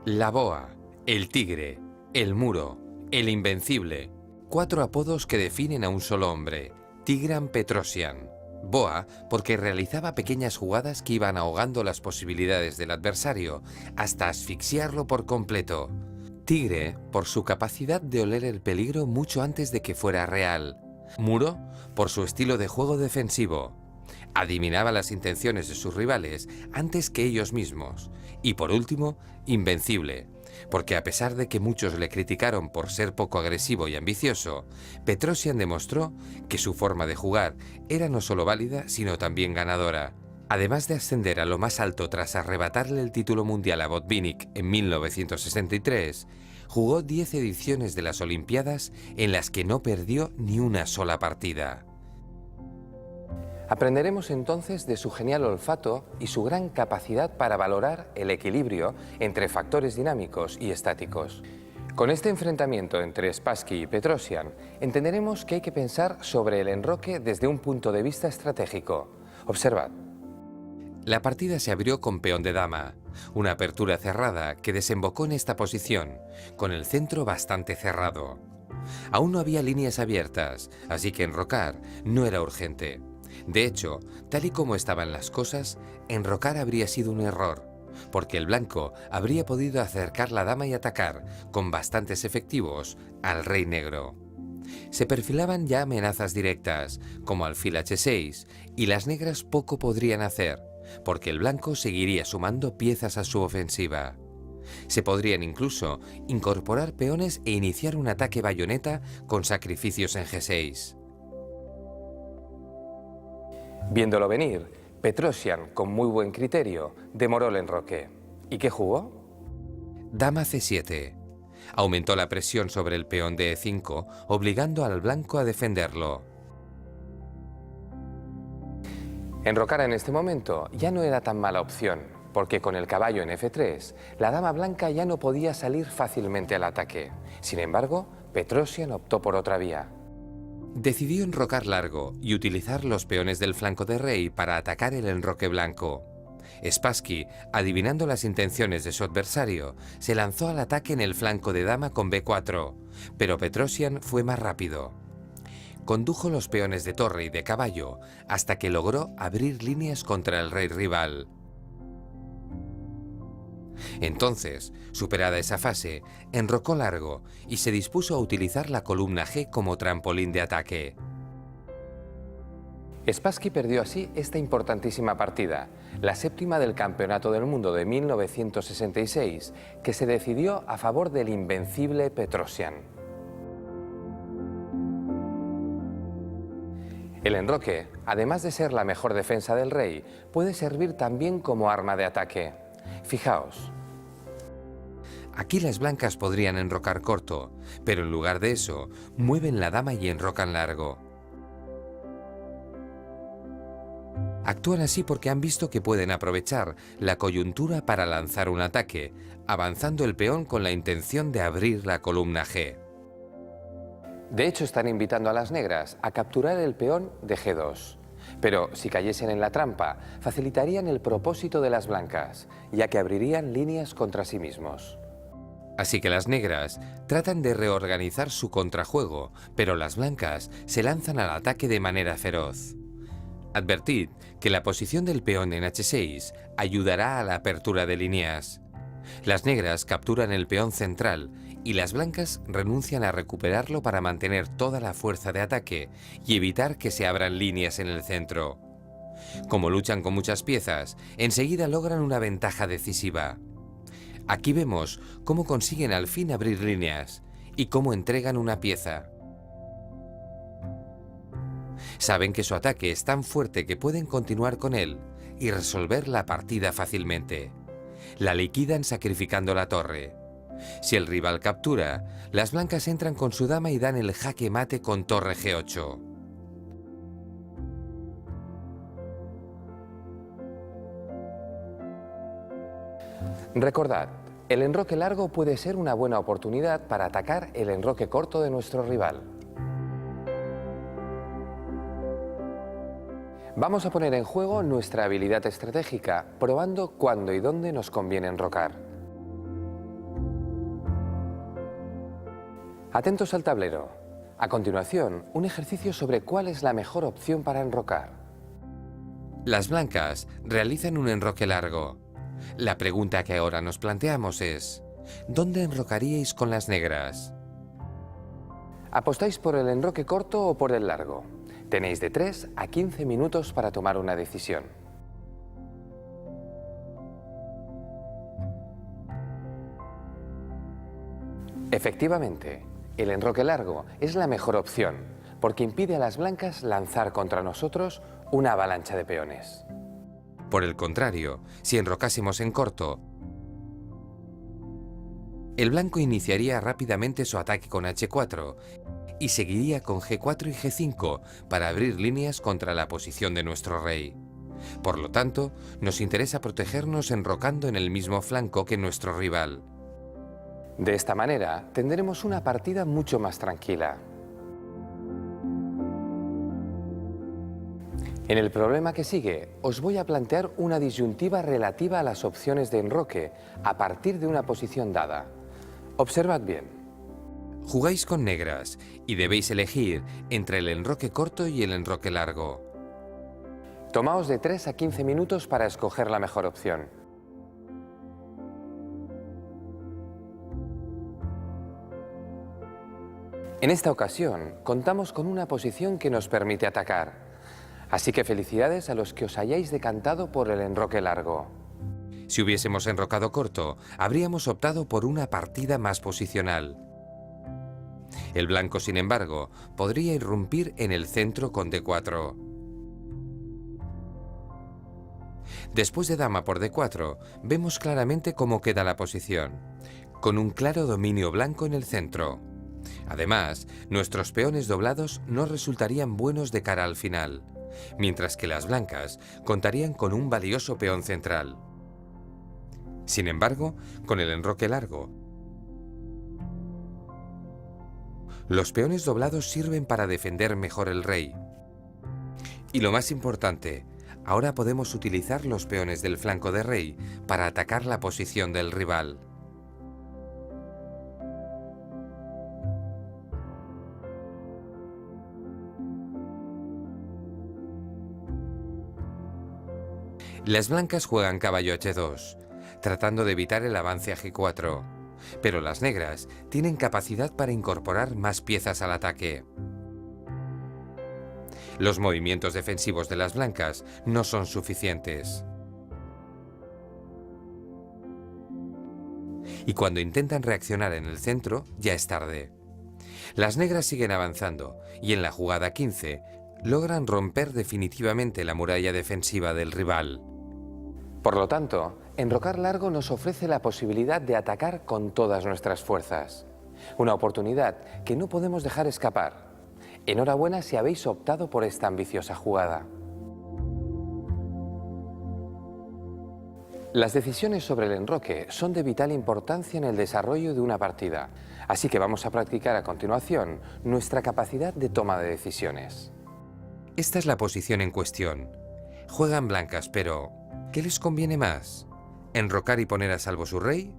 La boa, el tigre, el muro, el invencible. 4 apodos que definen a un solo hombre, Tigran Petrosian. Boa porque realizaba pequeñas jugadas que iban ahogando las posibilidades del adversario hasta asfixiarlo por completo. Tigre por su capacidad de oler el peligro mucho antes de que fuera real. Muro por su estilo de juego defensivo. Adivinaba las intenciones de sus rivales antes que ellos mismos. Y por último, invencible, porque a pesar de que muchos le criticaron por ser poco agresivo y ambicioso, Petrosian demostró que su forma de jugar era no solo válida, sino también ganadora. Además de ascender a lo más alto tras arrebatarle el título mundial a Botvinnik en 1963, jugó 10 ediciones de las Olimpiadas en las que no perdió ni una sola partida. Aprenderemos entonces de su genial olfato y su gran capacidad para valorar el equilibrio entre factores dinámicos y estáticos. Con este enfrentamiento entre Spassky y Petrosian, entenderemos que hay que pensar sobre el enroque desde un punto de vista estratégico. Observad. La partida se abrió con peón de dama, una apertura cerrada que desembocó en esta posición, con el centro bastante cerrado. Aún no había líneas abiertas, así que enrocar no era urgente. De hecho, tal y como estaban las cosas, enrocar habría sido un error, porque el blanco habría podido acercar la dama y atacar, con bastantes efectivos, al rey negro. Se perfilaban ya amenazas directas, como alfil h6, y las negras poco podrían hacer, porque el blanco seguiría sumando piezas a su ofensiva. Se podrían incluso incorporar peones e iniciar un ataque bayoneta con sacrificios en g6. Viéndolo venir, Petrosian, con muy buen criterio, demoró el enroque. ¿Y qué jugó? Dama c7. Aumentó la presión sobre el peón de e5, obligando al blanco a defenderlo. Enrocar en este momento ya no era tan mala opción, porque con el caballo en f3, la dama blanca ya no podía salir fácilmente al ataque. Sin embargo, Petrosian optó por otra vía. Decidió enrocar largo y utilizar los peones del flanco de rey para atacar el enroque blanco. Spassky, adivinando las intenciones de su adversario, se lanzó al ataque en el flanco de dama con b4, pero Petrosian fue más rápido. Condujo los peones de torre y de caballo hasta que logró abrir líneas contra el rey rival. Entonces, superada esa fase, enrocó largo y se dispuso a utilizar la columna G como trampolín de ataque. Spassky perdió así esta importantísima partida, la 7ª del Campeonato del Mundo de 1966, que se decidió a favor del invencible Petrosian. El enroque, además de ser la mejor defensa del rey, puede servir también como arma de ataque. Fijaos. Aquí las blancas podrían enrocar corto, pero en lugar de eso, mueven la dama y enrocan largo. Actúan así porque han visto que pueden aprovechar la coyuntura para lanzar un ataque, avanzando el peón con la intención de abrir la columna G. De hecho, están invitando a las negras a capturar el peón de G2. Pero si cayesen en la trampa, facilitarían el propósito de las blancas, ya que abrirían líneas contra sí mismos. Así que las negras tratan de reorganizar su contrajuego, pero las blancas se lanzan al ataque de manera feroz. Advertid que la posición del peón en H6 ayudará a la apertura de líneas. Las negras capturan el peón central y las blancas renuncian a recuperarlo para mantener toda la fuerza de ataque y evitar que se abran líneas en el centro. Como luchan con muchas piezas, enseguida logran una ventaja decisiva. Aquí vemos cómo consiguen al fin abrir líneas y cómo entregan una pieza. Saben que su ataque es tan fuerte que pueden continuar con él y resolver la partida fácilmente. La liquidan sacrificando la torre. Si el rival captura, las blancas entran con su dama y dan el jaque mate con torre G8. Recordad, el enroque largo puede ser una buena oportunidad para atacar el enroque corto de nuestro rival. Vamos a poner en juego nuestra habilidad estratégica, probando cuándo y dónde nos conviene enrocar. Atentos al tablero. A continuación, un ejercicio sobre cuál es la mejor opción para enrocar. Las blancas realizan un enroque largo. La pregunta que ahora nos planteamos es: ¿dónde enrocaríais con las negras? ¿Apostáis por el enroque corto o por el largo? Tenéis de 3 a 15 minutos para tomar una decisión. Efectivamente, el enroque largo es la mejor opción, porque impide a las blancas lanzar contra nosotros una avalancha de peones. Por el contrario, si enrocásemos en corto, el blanco iniciaría rápidamente su ataque con H4 y seguiría con G4 y G5 para abrir líneas contra la posición de nuestro rey. Por lo tanto, nos interesa protegernos enrocando en el mismo flanco que nuestro rival. De esta manera, tendremos una partida mucho más tranquila. En el problema que sigue, os voy a plantear una disyuntiva relativa a las opciones de enroque a partir de una posición dada. Observad bien. Jugáis con negras y debéis elegir entre el enroque corto y el enroque largo. Tomaos de 3 a 15 minutos para escoger la mejor opción. En esta ocasión, contamos con una posición que nos permite atacar. Así que felicidades a los que os hayáis decantado por el enroque largo. Si hubiésemos enrocado corto, habríamos optado por una partida más posicional. El blanco, sin embargo, podría irrumpir en el centro con D4. Después de dama por D4, vemos claramente cómo queda la posición, con un claro dominio blanco en el centro. Además, nuestros peones doblados no resultarían buenos de cara al final, mientras que las blancas contarían con un valioso peón central. Sin embargo, con el enroque largo, los peones doblados sirven para defender mejor el rey. Y lo más importante, ahora podemos utilizar los peones del flanco de rey para atacar la posición del rival. Las blancas juegan caballo H2, tratando de evitar el avance a G4. Pero las negras tienen capacidad para incorporar más piezas al ataque. Los movimientos defensivos de las blancas no son suficientes. Y cuando intentan reaccionar en el centro, ya es tarde. Las negras siguen avanzando y en la jugada 15 logran romper definitivamente la muralla defensiva del rival. Por lo tanto, enrocar largo nos ofrece la posibilidad de atacar con todas nuestras fuerzas. Una oportunidad que no podemos dejar escapar. Enhorabuena si habéis optado por esta ambiciosa jugada. Las decisiones sobre el enroque son de vital importancia en el desarrollo de una partida, así que vamos a practicar a continuación nuestra capacidad de toma de decisiones. Esta es la posición en cuestión. Juegan blancas, pero ¿qué les conviene más? ¿Enrocar y poner a salvo su rey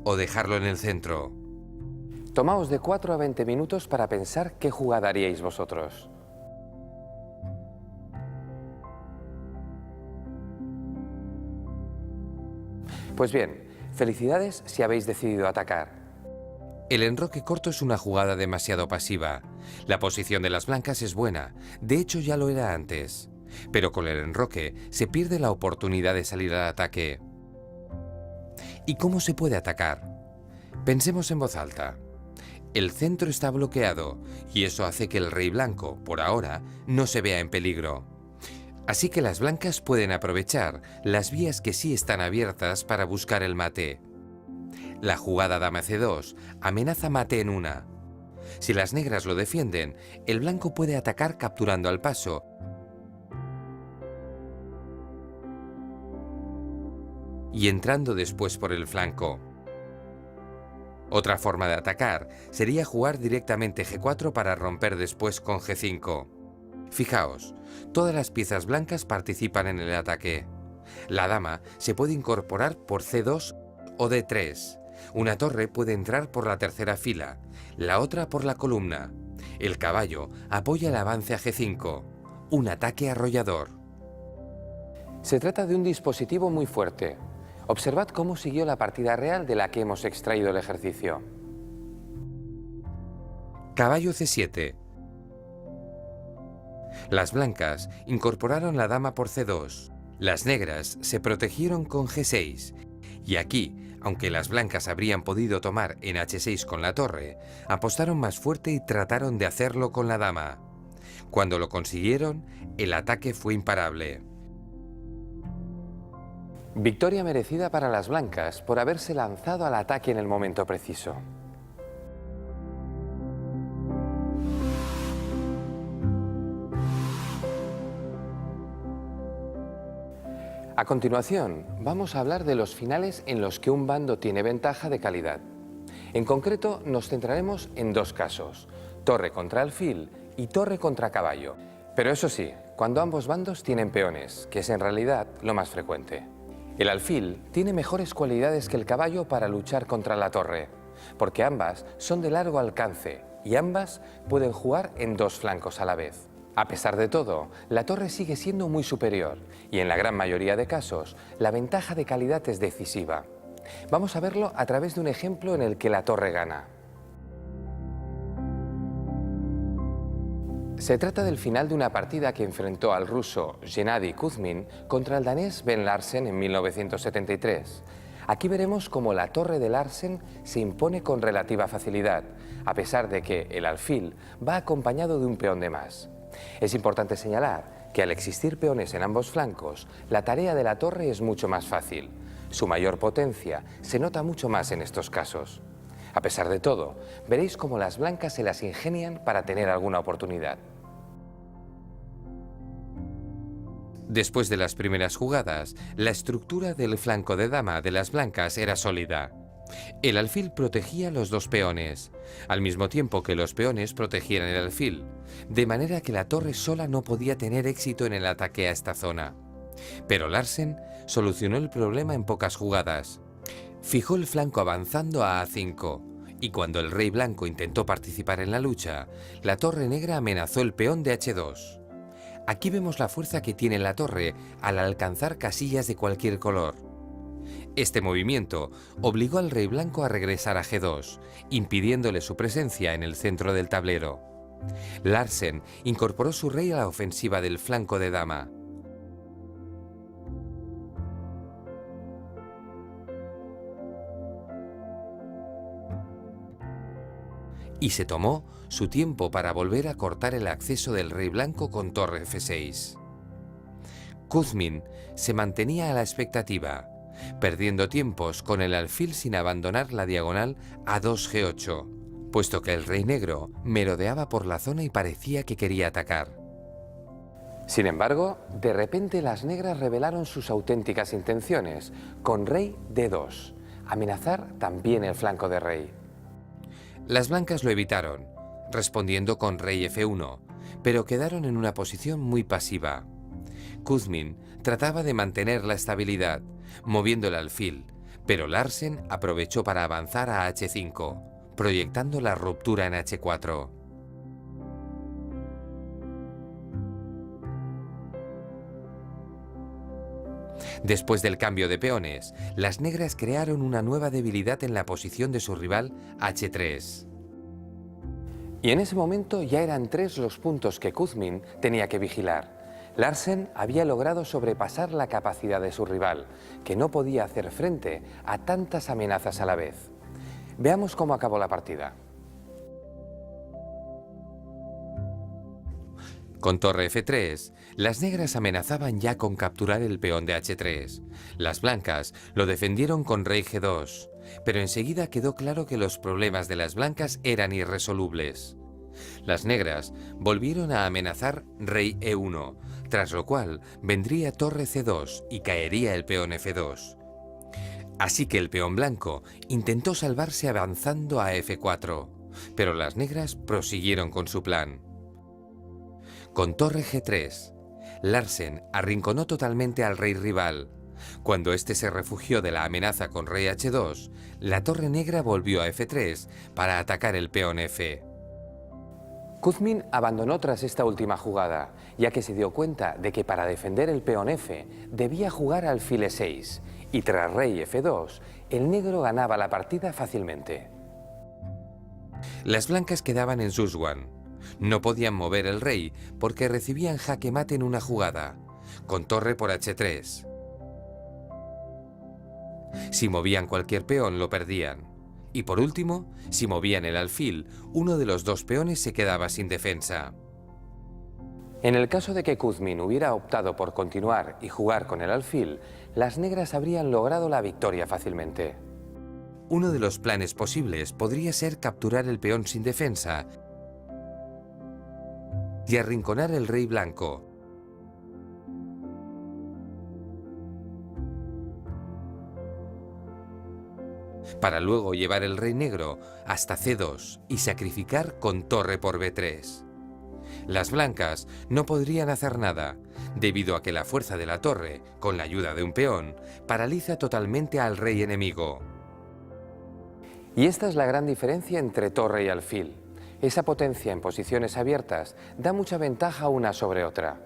o dejarlo en el centro? Tomaos de 4 a 20 minutos para pensar qué jugada haríais vosotros. Pues bien, felicidades si habéis decidido atacar. El enroque corto es una jugada demasiado pasiva. La posición de las blancas es buena, de hecho ya lo era antes. Pero con el enroque se pierde la oportunidad de salir al ataque. ¿Y cómo se puede atacar? Pensemos en voz alta. El centro está bloqueado y eso hace que el rey blanco, por ahora, no se vea en peligro. Así que las blancas pueden aprovechar las vías que sí están abiertas para buscar el mate. La jugada dama c2 amenaza mate en una. Si las negras lo defienden, el blanco puede atacar capturando al paso y entrando después por el flanco. Otra forma de atacar sería jugar directamente g4 para romper después con g5. Fijaos, todas las piezas blancas participan en el ataque. La dama se puede incorporar por c2 o d3. Una torre puede entrar por la tercera fila, la otra por la columna. El caballo apoya el avance a g5, un ataque arrollador. Se trata de un dispositivo muy fuerte. Observad cómo siguió la partida real de la que hemos extraído el ejercicio. Caballo c7. Las blancas incorporaron la dama por c2. Las negras se protegieron con g6. Y aquí, aunque las blancas habrían podido tomar en h6 con la torre, apostaron más fuerte y trataron de hacerlo con la dama. Cuando lo consiguieron, el ataque fue imparable. Victoria merecida para las blancas por haberse lanzado al ataque en el momento preciso. A continuación, vamos a hablar de los finales en los que un bando tiene ventaja de calidad. En concreto, nos centraremos en dos casos: torre contra alfil y torre contra caballo. Pero eso sí, cuando ambos bandos tienen peones, que es en realidad lo más frecuente. El alfil tiene mejores cualidades que el caballo para luchar contra la torre, porque ambas son de largo alcance y ambas pueden jugar en dos flancos a la vez. A pesar de todo, la torre sigue siendo muy superior y en la gran mayoría de casos, la ventaja de calidad es decisiva. Vamos a verlo a través de un ejemplo en el que la torre gana. Se trata del final de una partida que enfrentó al ruso Gennady Kuzmin contra el danés Ben Larsen en 1973. Aquí veremos cómo la torre de Larsen se impone con relativa facilidad, a pesar de que el alfil va acompañado de un peón de más. Es importante señalar que al existir peones en ambos flancos, la tarea de la torre es mucho más fácil. Su mayor potencia se nota mucho más en estos casos. A pesar de todo, veréis cómo las blancas se las ingenian para tener alguna oportunidad. Después de las primeras jugadas, la estructura del flanco de dama de las blancas era sólida. El alfil protegía los dos peones, al mismo tiempo que los peones protegían el alfil, de manera que la torre sola no podía tener éxito en el ataque a esta zona. Pero Larsen solucionó el problema en pocas jugadas. Fijó el flanco avanzando a A5, y cuando el rey blanco intentó participar en la lucha, la torre negra amenazó el peón de H2. Aquí vemos la fuerza que tiene la torre al alcanzar casillas de cualquier color. Este movimiento obligó al rey blanco a regresar a G2, impidiéndole su presencia en el centro del tablero. Larsen incorporó su rey a la ofensiva del flanco de dama. Y se tomó su tiempo para volver a cortar el acceso del rey blanco con torre F6. Kuzmin se mantenía a la expectativa, perdiendo tiempos con el alfil sin abandonar la diagonal A2G8, puesto que el rey negro merodeaba por la zona y parecía que quería atacar. Sin embargo, de repente las negras revelaron sus auténticas intenciones, con rey D2, amenazar también el flanco de rey. Las blancas lo evitaron, respondiendo con rey F1, pero quedaron en una posición muy pasiva. Kuzmin trataba de mantener la estabilidad, moviendo el alfil, pero Larsen aprovechó para avanzar a H5, proyectando la ruptura en H4. Después del cambio de peones, las negras crearon una nueva debilidad en la posición de su rival H3. Y en ese momento ya eran 3 los puntos que Kuzmin tenía que vigilar. Larsen había logrado sobrepasar la capacidad de su rival, que no podía hacer frente a tantas amenazas a la vez. Veamos cómo acabó la partida. Con torre F3, las negras amenazaban ya con capturar el peón de H3. Las blancas lo defendieron con rey G2, pero enseguida quedó claro que los problemas de las blancas eran irresolubles. Las negras volvieron a amenazar rey E1, tras lo cual vendría torre C2 y caería el peón F2. Así que el peón blanco intentó salvarse avanzando a F4, pero las negras prosiguieron con su plan. Con torre G3, Larsen arrinconó totalmente al rey rival. Cuando este se refugió de la amenaza con rey H2, la torre negra volvió a F3 para atacar el peón F. Kuzmin abandonó tras esta última jugada, ya que se dio cuenta de que para defender el peón F debía jugar alfil E6, y tras rey F2, el negro ganaba la partida fácilmente. Las blancas quedaban en Suswan. No podían mover el rey porque recibían jaque mate en una jugada, con torre por H3. Si movían cualquier peón lo perdían. Y por último, si movían el alfil, uno de los dos peones se quedaba sin defensa. En el caso de que Kuzmin hubiera optado por continuar y jugar con el alfil, las negras habrían logrado la victoria fácilmente. Uno de los planes posibles podría ser capturar el peón sin defensa y arrinconar el rey blanco. Para luego llevar el rey negro hasta C2 y sacrificar con torre por B3. Las blancas no podrían hacer nada, debido a que la fuerza de la torre, con la ayuda de un peón, paraliza totalmente al rey enemigo. Y esta es la gran diferencia entre torre y alfil. Esa potencia en posiciones abiertas da mucha ventaja una sobre otra.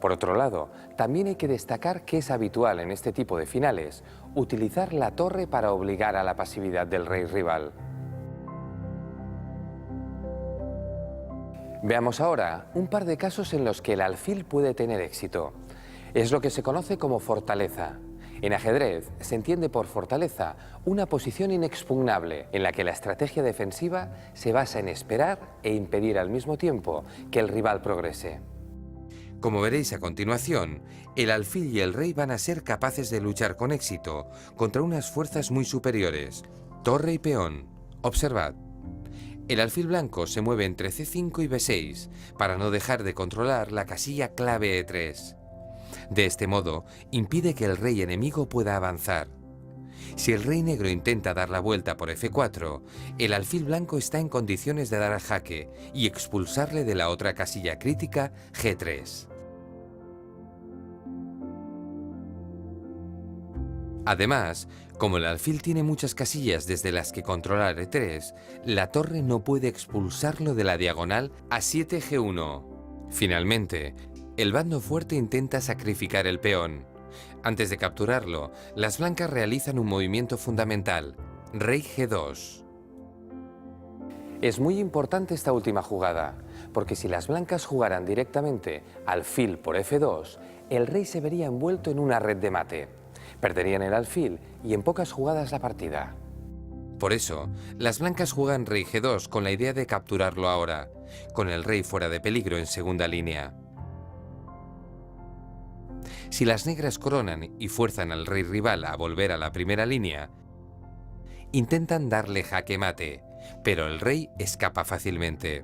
Por otro lado, también hay que destacar que es habitual en este tipo de finales utilizar la torre para obligar a la pasividad del rey rival. Veamos ahora un par de casos en los que el alfil puede tener éxito. Es lo que se conoce como fortaleza. En ajedrez se entiende por fortaleza una posición inexpugnable en la que la estrategia defensiva se basa en esperar e impedir al mismo tiempo que el rival progrese. Como veréis a continuación, el alfil y el rey van a ser capaces de luchar con éxito contra unas fuerzas muy superiores. Torre y peón. Observad. El alfil blanco se mueve entre C5 y B6 para no dejar de controlar la casilla clave E3. De este modo, impide que el rey enemigo pueda avanzar. Si el rey negro intenta dar la vuelta por F4, el alfil blanco está en condiciones de dar al jaque y expulsarle de la otra casilla crítica G3. Además, como el alfil tiene muchas casillas desde las que controlar E3, la torre no puede expulsarlo de la diagonal A7 G1. Finalmente, el bando fuerte intenta sacrificar el peón. Antes de capturarlo, las blancas realizan un movimiento fundamental, rey G2. Es muy importante esta última jugada, porque si las blancas jugaran directamente alfil por F2, el rey se vería envuelto en una red de mate. Perderían el alfil y en pocas jugadas la partida. Por eso, las blancas juegan rey G2 con la idea de capturarlo ahora, con el rey fuera de peligro en segunda línea. Si las negras coronan y fuerzan al rey rival a volver a la primera línea, intentan darle jaque mate, pero el rey escapa fácilmente.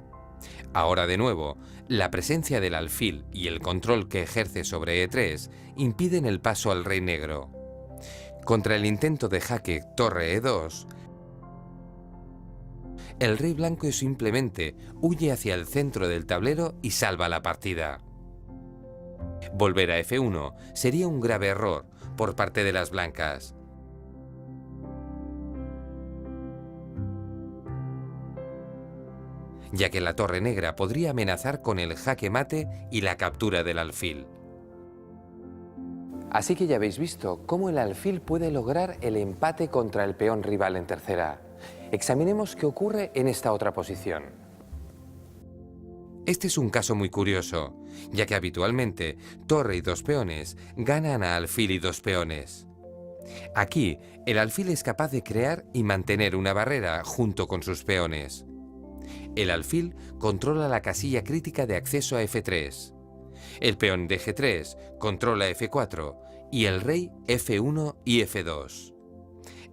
Ahora de nuevo, la presencia del alfil y el control que ejerce sobre E3 impiden el paso al rey negro. Contra el intento de jaque torre E2, el rey blanco simplemente huye hacia el centro del tablero y salva la partida. Volver a F1 sería un grave error por parte de las blancas. Ya que la torre negra podría amenazar con el jaque mate y la captura del alfil. Así que ya habéis visto cómo el alfil puede lograr el empate contra el peón rival en tercera. Examinemos qué ocurre en esta otra posición. Este es un caso muy curioso, ya que habitualmente torre y dos peones ganan a alfil y dos peones. Aquí, el alfil es capaz de crear y mantener una barrera junto con sus peones. El alfil controla la casilla crítica de acceso a F3. El peón de G3 controla F4 y el rey F1 y F2.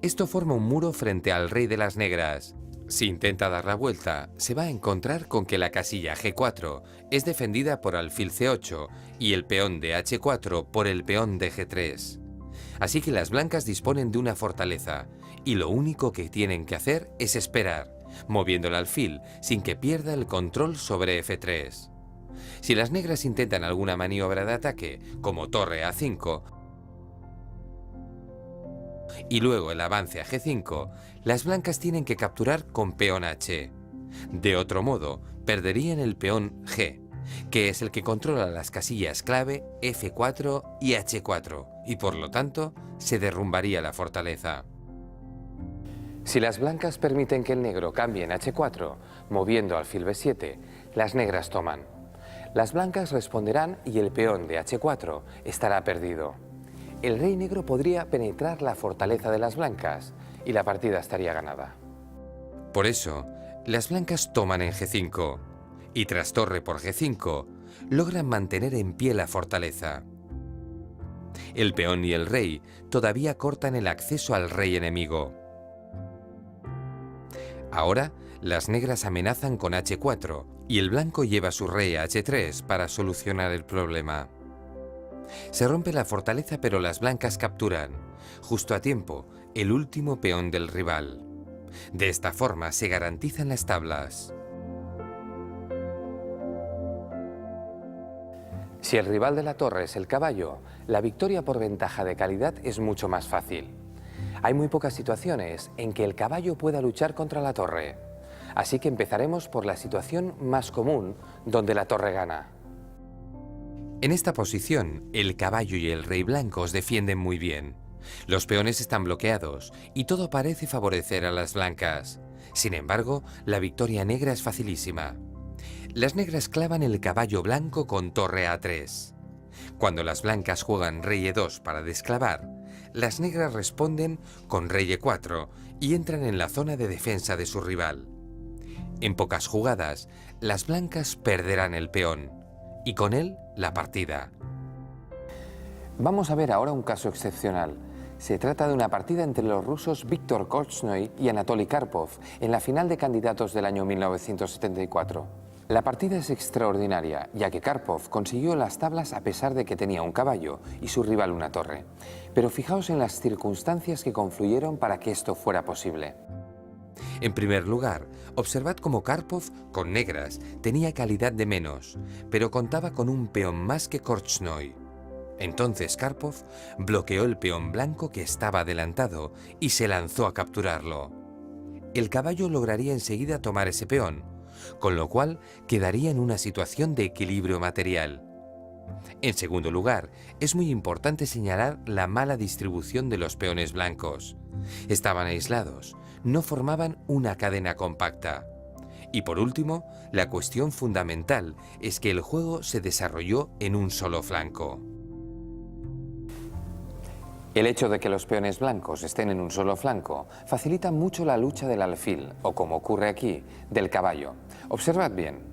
Esto forma un muro frente al rey de las negras. Si intenta dar la vuelta, se va a encontrar con que la casilla G4 es defendida por alfil C8 y el peón de H4 por el peón de G3. Así que las blancas disponen de una fortaleza y lo único que tienen que hacer es esperar, moviendo el alfil sin que pierda el control sobre F3. Si las negras intentan alguna maniobra de ataque, como torre A5, y luego el avance a G5, las blancas tienen que capturar con peón H. De otro modo, perderían el peón G, que es el que controla las casillas clave F4 y H4, y por lo tanto, se derrumbaría la fortaleza. Si las blancas permiten que el negro cambie en H4, moviendo alfil B7, las negras toman. Las blancas responderán y el peón de H4 estará perdido. El rey negro podría penetrar la fortaleza de las blancas y la partida estaría ganada. Por eso, las blancas toman en G5 y tras torre por G5 logran mantener en pie la fortaleza. El peón y el rey todavía cortan el acceso al rey enemigo. Ahora, las negras amenazan con H4 y el blanco lleva su rey a H3 para solucionar el problema. Se rompe la fortaleza, pero las blancas capturan, justo a tiempo, el último peón del rival. De esta forma se garantizan las tablas. Si el rival de la torre es el caballo, la victoria por ventaja de calidad es mucho más fácil. Hay muy pocas situaciones en que el caballo pueda luchar contra la torre. Así que empezaremos por la situación más común, donde la torre gana. En esta posición, el caballo y el rey blancos defienden muy bien. Los peones están bloqueados y todo parece favorecer a las blancas. Sin embargo, la victoria negra es facilísima. Las negras clavan el caballo blanco con torre A3. Cuando las blancas juegan rey E2 para desclavar, las negras responden con rey E4 y entran en la zona de defensa de su rival. En pocas jugadas, las blancas perderán el peón y con él la partida. Vamos a ver ahora un caso excepcional. Se trata de una partida entre los rusos Viktor Korchnoi y Anatoly Karpov en la final de candidatos del año 1974. La partida es extraordinaria, ya que Karpov consiguió las tablas a pesar de que tenía un caballo y su rival una torre. Pero fijaos en las circunstancias que confluyeron para que esto fuera posible. En primer lugar, observad cómo Karpov, con negras, tenía calidad de menos, pero contaba con un peón más que Korchnoi. Entonces Karpov bloqueó el peón blanco que estaba adelantado y se lanzó a capturarlo. El caballo lograría enseguida tomar ese peón, con lo cual quedaría en una situación de equilibrio material. En segundo lugar, es muy importante señalar la mala distribución de los peones blancos. Estaban aislados, no formaban una cadena compacta. Y por último, la cuestión fundamental es que el juego se desarrolló en un solo flanco. El hecho de que los peones blancos estén en un solo flanco facilita mucho la lucha del alfil, o como ocurre aquí, del caballo. Observad bien.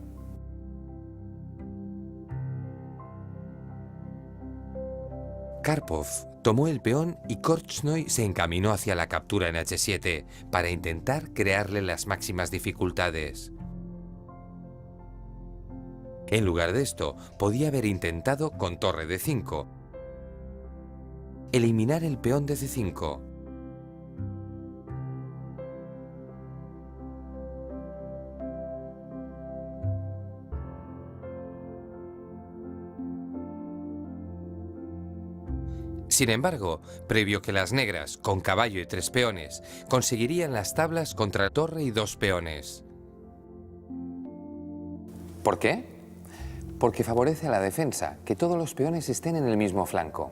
Karpov tomó el peón y Korchnoi se encaminó hacia la captura en H7 para intentar crearle las máximas dificultades. En lugar de esto, podía haber intentado, con torre de 5, eliminar el peón de C5. Sin embargo, previó que las negras, con caballo y 3 peones, conseguirían las tablas contra torre y 2 peones. ¿Por qué? Porque favorece a la defensa que todos los peones estén en el mismo flanco.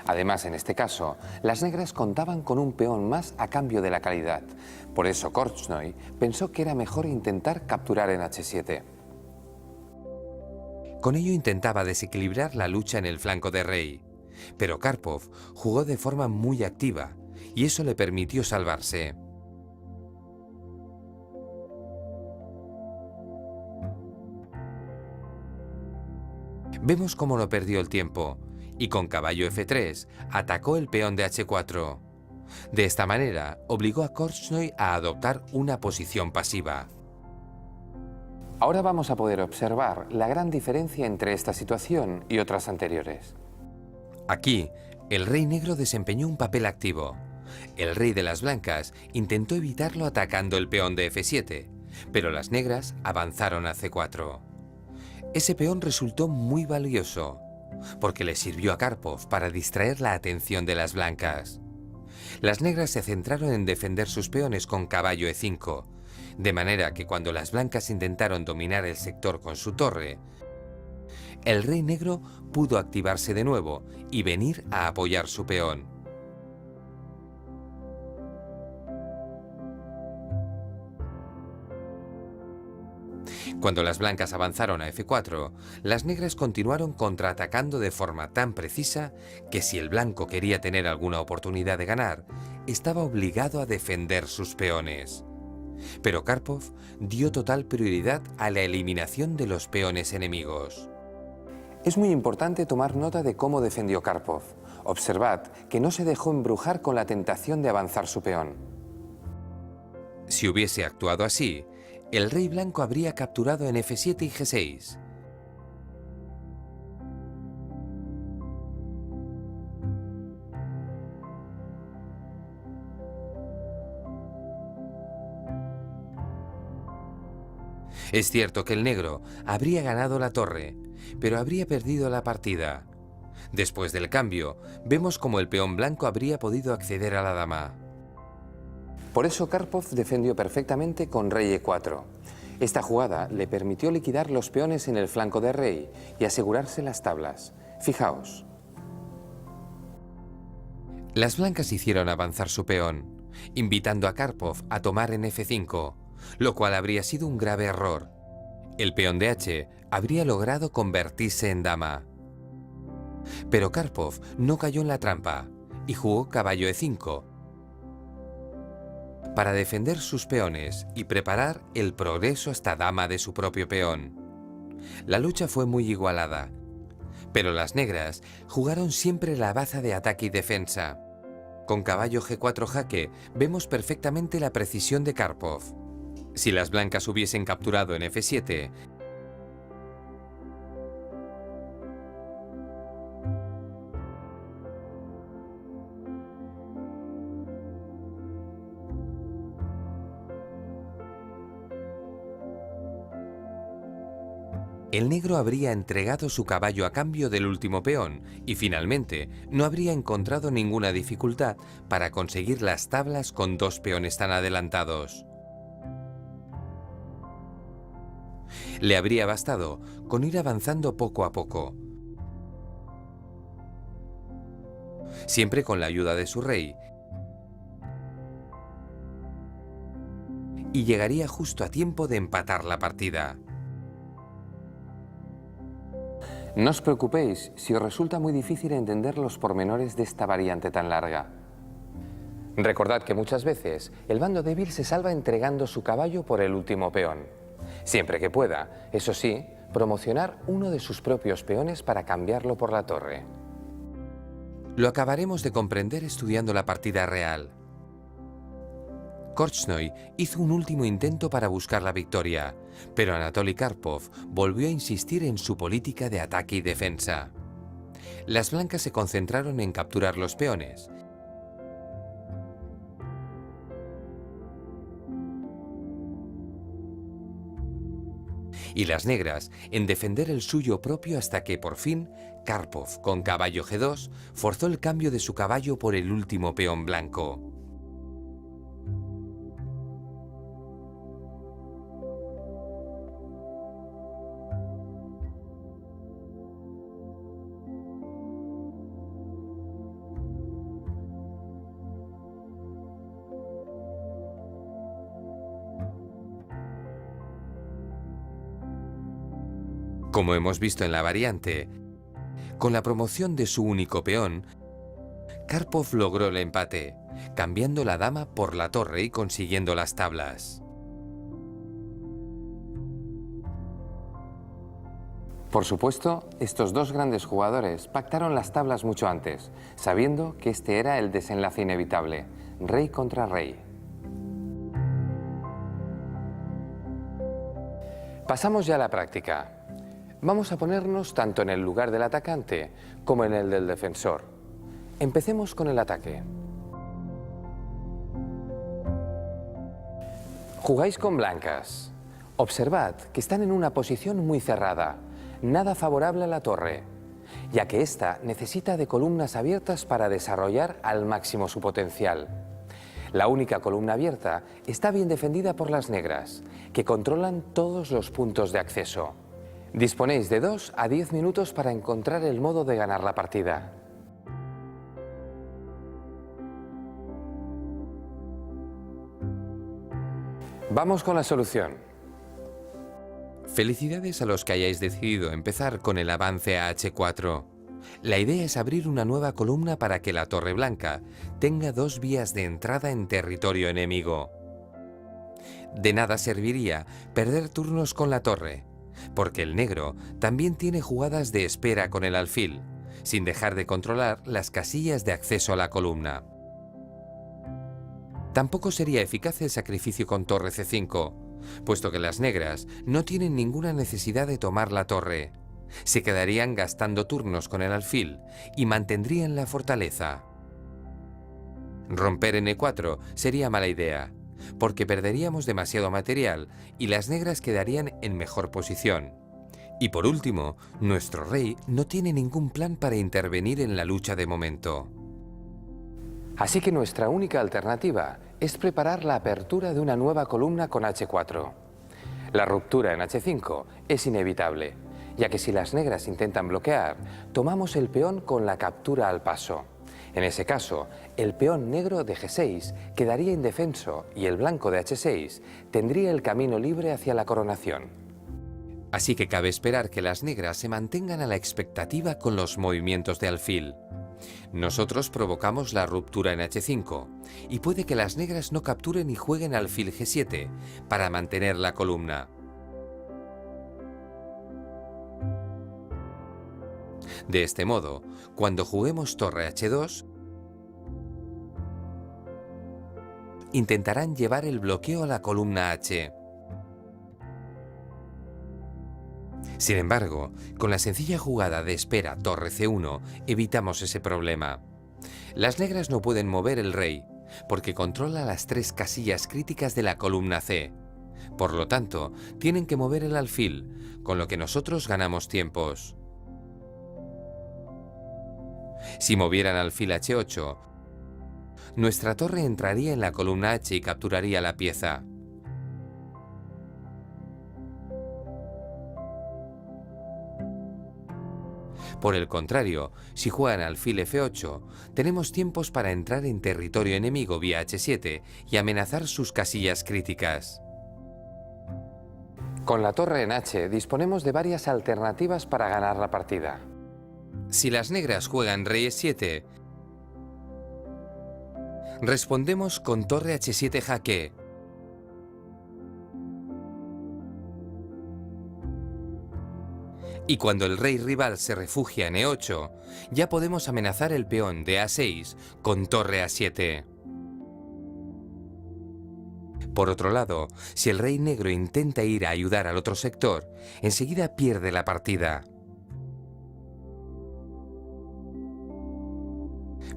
Además, en este caso, las negras contaban con un peón más a cambio de la calidad. Por eso Korchnoi pensó que era mejor intentar capturar en H7. Con ello intentaba desequilibrar la lucha en el flanco de rey. Pero Karpov jugó de forma muy activa y eso le permitió salvarse. Vemos cómo no perdió el tiempo y con caballo F3 atacó el peón de H4. De esta manera obligó a Korchnoi a adoptar una posición pasiva. Ahora vamos a poder observar la gran diferencia entre esta situación y otras anteriores. Aquí, el rey negro desempeñó un papel activo. El rey de las blancas intentó evitarlo atacando el peón de F7, pero las negras avanzaron a C4. Ese peón resultó muy valioso, porque le sirvió a Karpov para distraer la atención de las blancas. Las negras se centraron en defender sus peones con caballo E5, de manera que cuando las blancas intentaron dominar el sector con su torre, el rey negro pudo activarse de nuevo y venir a apoyar su peón. Cuando las blancas avanzaron a F4, las negras continuaron contraatacando de forma tan precisa que si el blanco quería tener alguna oportunidad de ganar, estaba obligado a defender sus peones. Pero Karpov dio total prioridad a la eliminación de los peones enemigos. Es muy importante tomar nota de cómo defendió Karpov. Observad que no se dejó embrujar con la tentación de avanzar su peón. Si hubiese actuado así, el rey blanco habría capturado en F7 y G6. Es cierto que el negro habría ganado la torre, pero habría perdido la partida. Después del cambio, vemos cómo el peón blanco habría podido acceder a la dama. Por eso Karpov defendió perfectamente con rey E4. Esta jugada le permitió liquidar los peones en el flanco de rey y asegurarse las tablas. Fijaos. Las blancas hicieron avanzar su peón, invitando a Karpov a tomar en F5, lo cual habría sido un grave error. El peón de H habría logrado convertirse en dama. Pero Karpov no cayó en la trampa y jugó caballo E5 para defender sus peones y preparar el progreso hasta dama de su propio peón. La lucha fue muy igualada, pero las negras jugaron siempre la baza de ataque y defensa. Con caballo G4 jaque vemos perfectamente la precisión de Karpov. Si las blancas hubiesen capturado en F7, el negro habría entregado su caballo a cambio del último peón y finalmente no habría encontrado ninguna dificultad para conseguir las tablas con 2 peones tan adelantados. Le habría bastado con ir avanzando poco a poco, siempre con la ayuda de su rey, y llegaría justo a tiempo de empatar la partida. No os preocupéis si os resulta muy difícil entender los pormenores de esta variante tan larga. Recordad que muchas veces el bando débil se salva entregando su caballo por el último peón. Siempre que pueda, eso sí, promocionar uno de sus propios peones para cambiarlo por la torre. Lo acabaremos de comprender estudiando la partida real. Korchnoi hizo un último intento para buscar la victoria, pero Anatoly Karpov volvió a insistir en su política de ataque y defensa. Las blancas se concentraron en capturar los peones. Y las negras en defender el suyo propio hasta que, por fin, Karpov, con caballo G2, forzó el cambio de su caballo por el último peón blanco. Como hemos visto en la variante, con la promoción de su único peón, Karpov logró el empate, cambiando la dama por la torre y consiguiendo las tablas. Por supuesto, estos dos grandes jugadores pactaron las tablas mucho antes, sabiendo que este era el desenlace inevitable, rey contra rey. Pasamos ya a la práctica. Vamos a ponernos tanto en el lugar del atacante como en el del defensor. Empecemos con el ataque. Jugáis con blancas. Observad que están en una posición muy cerrada, nada favorable a la torre, ya que ésta necesita de columnas abiertas para desarrollar al máximo su potencial. La única columna abierta está bien defendida por las negras, que controlan todos los puntos de acceso. Disponéis de 2 a 10 minutos para encontrar el modo de ganar la partida. Vamos con la solución. Felicidades a los que hayáis decidido empezar con el avance a H4. La idea es abrir una nueva columna para que la torre blanca tenga 2 vías de entrada en territorio enemigo. De nada serviría perder turnos con la torre, porque el negro también tiene jugadas de espera con el alfil, sin dejar de controlar las casillas de acceso a la columna. Tampoco sería eficaz el sacrificio con torre C5, puesto que las negras no tienen ninguna necesidad de tomar la torre. Se quedarían gastando turnos con el alfil y mantendrían la fortaleza. Romper en E4 sería mala idea, porque perderíamos demasiado material y las negras quedarían en mejor posición. Y por último, nuestro rey no tiene ningún plan para intervenir en la lucha de momento. Así que nuestra única alternativa es preparar la apertura de una nueva columna con H4. La ruptura en H5 es inevitable, ya que si las negras intentan bloquear, tomamos el peón con la captura al paso. En ese caso, el peón negro de G6 quedaría indefenso y el blanco de H6 tendría el camino libre hacia la coronación. Así que cabe esperar que las negras se mantengan a la expectativa con los movimientos de alfil. Nosotros provocamos la ruptura en H5 y puede que las negras no capturen y jueguen alfil G7 para mantener la columna. De este modo, cuando juguemos torre H2, intentarán llevar el bloqueo a la columna H. Sin embargo, con la sencilla jugada de espera torre C1 evitamos ese problema. Las negras no pueden mover el rey, porque controla las 3 casillas críticas de la columna C. Por lo tanto, tienen que mover el alfil, con lo que nosotros ganamos tiempos. Si movieran alfil H8, nuestra torre entraría en la columna H y capturaría la pieza. Por el contrario, si juegan alfil F8, tenemos tiempos para entrar en territorio enemigo vía H7 y amenazar sus casillas críticas. Con la torre en H disponemos de varias alternativas para ganar la partida. Si las negras juegan rey E7, respondemos con torre H7 jaque. Y cuando el rey rival se refugia en E8, ya podemos amenazar el peón de A6 con torre A7. Por otro lado, si el rey negro intenta ir a ayudar al otro sector, enseguida pierde la partida.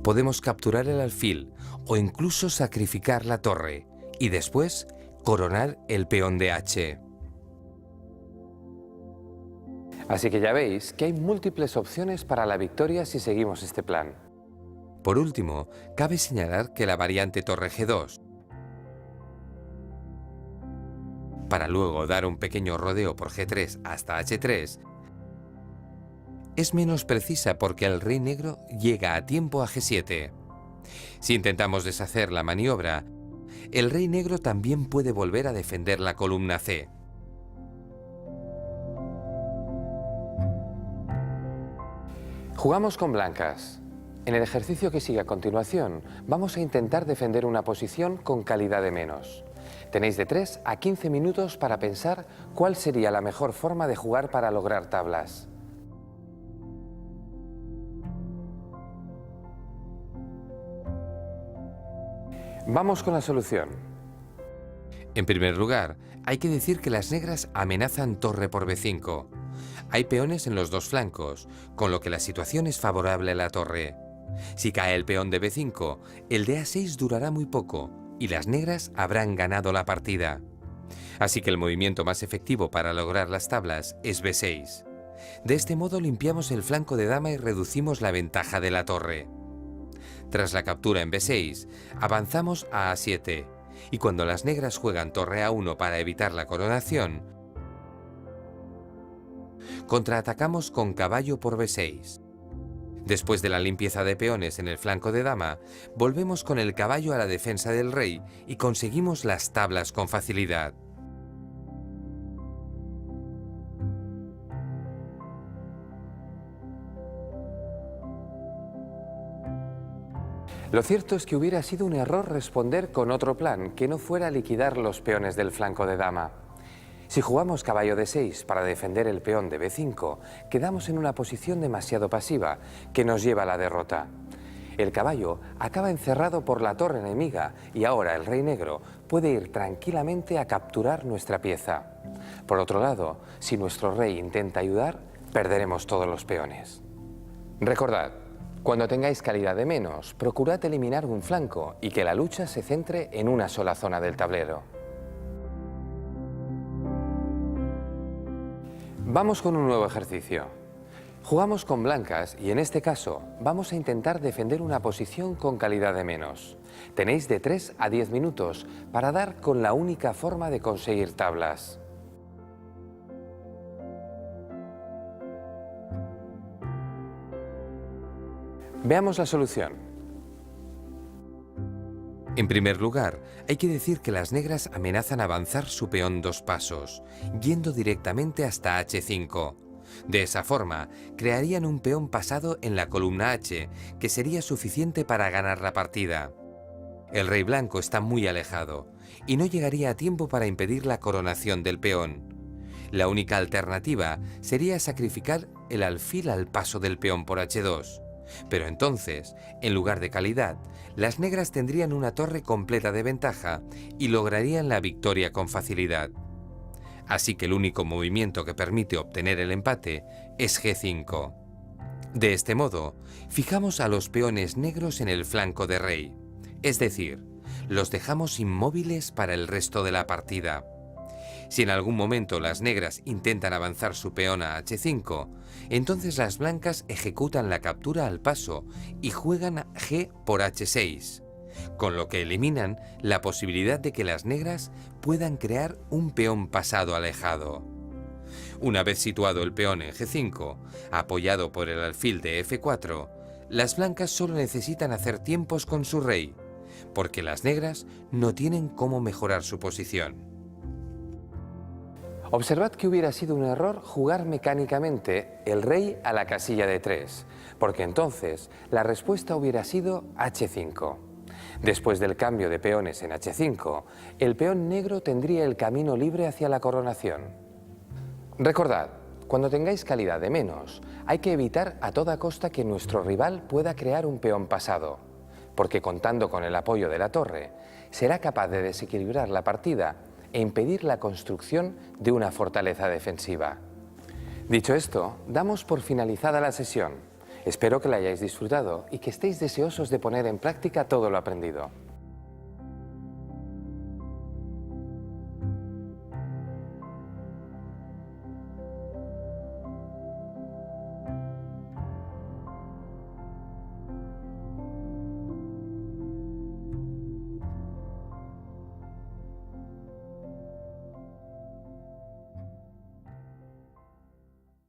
Podemos capturar el alfil o incluso sacrificar la torre y después coronar el peón de H. Así que ya veis que hay múltiples opciones para la victoria si seguimos este plan. Por último, cabe señalar que la variante torre G2, para luego dar un pequeño rodeo por G3 hasta H3, es menos precisa porque el rey negro llega a tiempo a G7. Si intentamos deshacer la maniobra, el rey negro también puede volver a defender la columna C. Jugamos con blancas. En el ejercicio que sigue a continuación, vamos a intentar defender una posición con calidad de menos. Tenéis de 3 a 15 minutos para pensar cuál sería la mejor forma de jugar para lograr tablas. Vamos con la solución. En primer lugar, hay que decir que las negras amenazan torre por B5. Hay peones en los dos flancos, con lo que la situación es favorable a la torre. Si cae el peón de B5, el de A6 durará muy poco y las negras habrán ganado la partida. Así que el movimiento más efectivo para lograr las tablas es B6. De este modo limpiamos el flanco de dama y reducimos la ventaja de la torre. Tras la captura en B6, avanzamos a A7 y cuando las negras juegan torre A1 para evitar la coronación, contraatacamos con caballo por B6. Después de la limpieza de peones en el flanco de dama, volvemos con el caballo a la defensa del rey y conseguimos las tablas con facilidad. Lo cierto es que hubiera sido un error responder con otro plan que no fuera liquidar los peones del flanco de dama. Si jugamos caballo D6 para defender el peón de B5, quedamos en una posición demasiado pasiva que nos lleva a la derrota. El caballo acaba encerrado por la torre enemiga y ahora el rey negro puede ir tranquilamente a capturar nuestra pieza. Por otro lado, si nuestro rey intenta ayudar, perderemos todos los peones. Recordad, cuando tengáis calidad de menos, procurad eliminar un flanco y que la lucha se centre en una sola zona del tablero. Vamos con un nuevo ejercicio. Jugamos con blancas y en este caso vamos a intentar defender una posición con calidad de menos. Tenéis de 3 a 10 minutos para dar con la única forma de conseguir tablas. Veamos la solución. En primer lugar, hay que decir que las negras amenazan avanzar su peón 2 pasos, yendo directamente hasta H5. De esa forma, crearían un peón pasado en la columna H, que sería suficiente para ganar la partida. El rey blanco está muy alejado, y no llegaría a tiempo para impedir la coronación del peón. La única alternativa sería sacrificar el alfil al paso del peón por H2. Pero entonces, en lugar de calidad, las negras tendrían una torre completa de ventaja y lograrían la victoria con facilidad. Así que el único movimiento que permite obtener el empate es G5. De este modo, fijamos a los peones negros en el flanco de rey, es decir, los dejamos inmóviles para el resto de la partida. Si en algún momento las negras intentan avanzar su peón a H5, entonces las blancas ejecutan la captura al paso y juegan G por H6, con lo que eliminan la posibilidad de que las negras puedan crear un peón pasado alejado. Una vez situado el peón en G5, apoyado por el alfil de F4, las blancas solo necesitan hacer tiempos con su rey, porque las negras no tienen cómo mejorar su posición. Observad que hubiera sido un error jugar mecánicamente el rey a la casilla de 3, porque entonces la respuesta hubiera sido H5. Después del cambio de peones en H5, el peón negro tendría el camino libre hacia la coronación. Recordad, cuando tengáis calidad de menos, hay que evitar a toda costa que nuestro rival pueda crear un peón pasado. porque contando con el apoyo de la torre, será capaz de desequilibrar la partida e impedir la construcción de una fortaleza defensiva. Dicho esto, damos por finalizada la sesión. Espero que la hayáis disfrutado y que estéis deseosos de poner en práctica todo lo aprendido.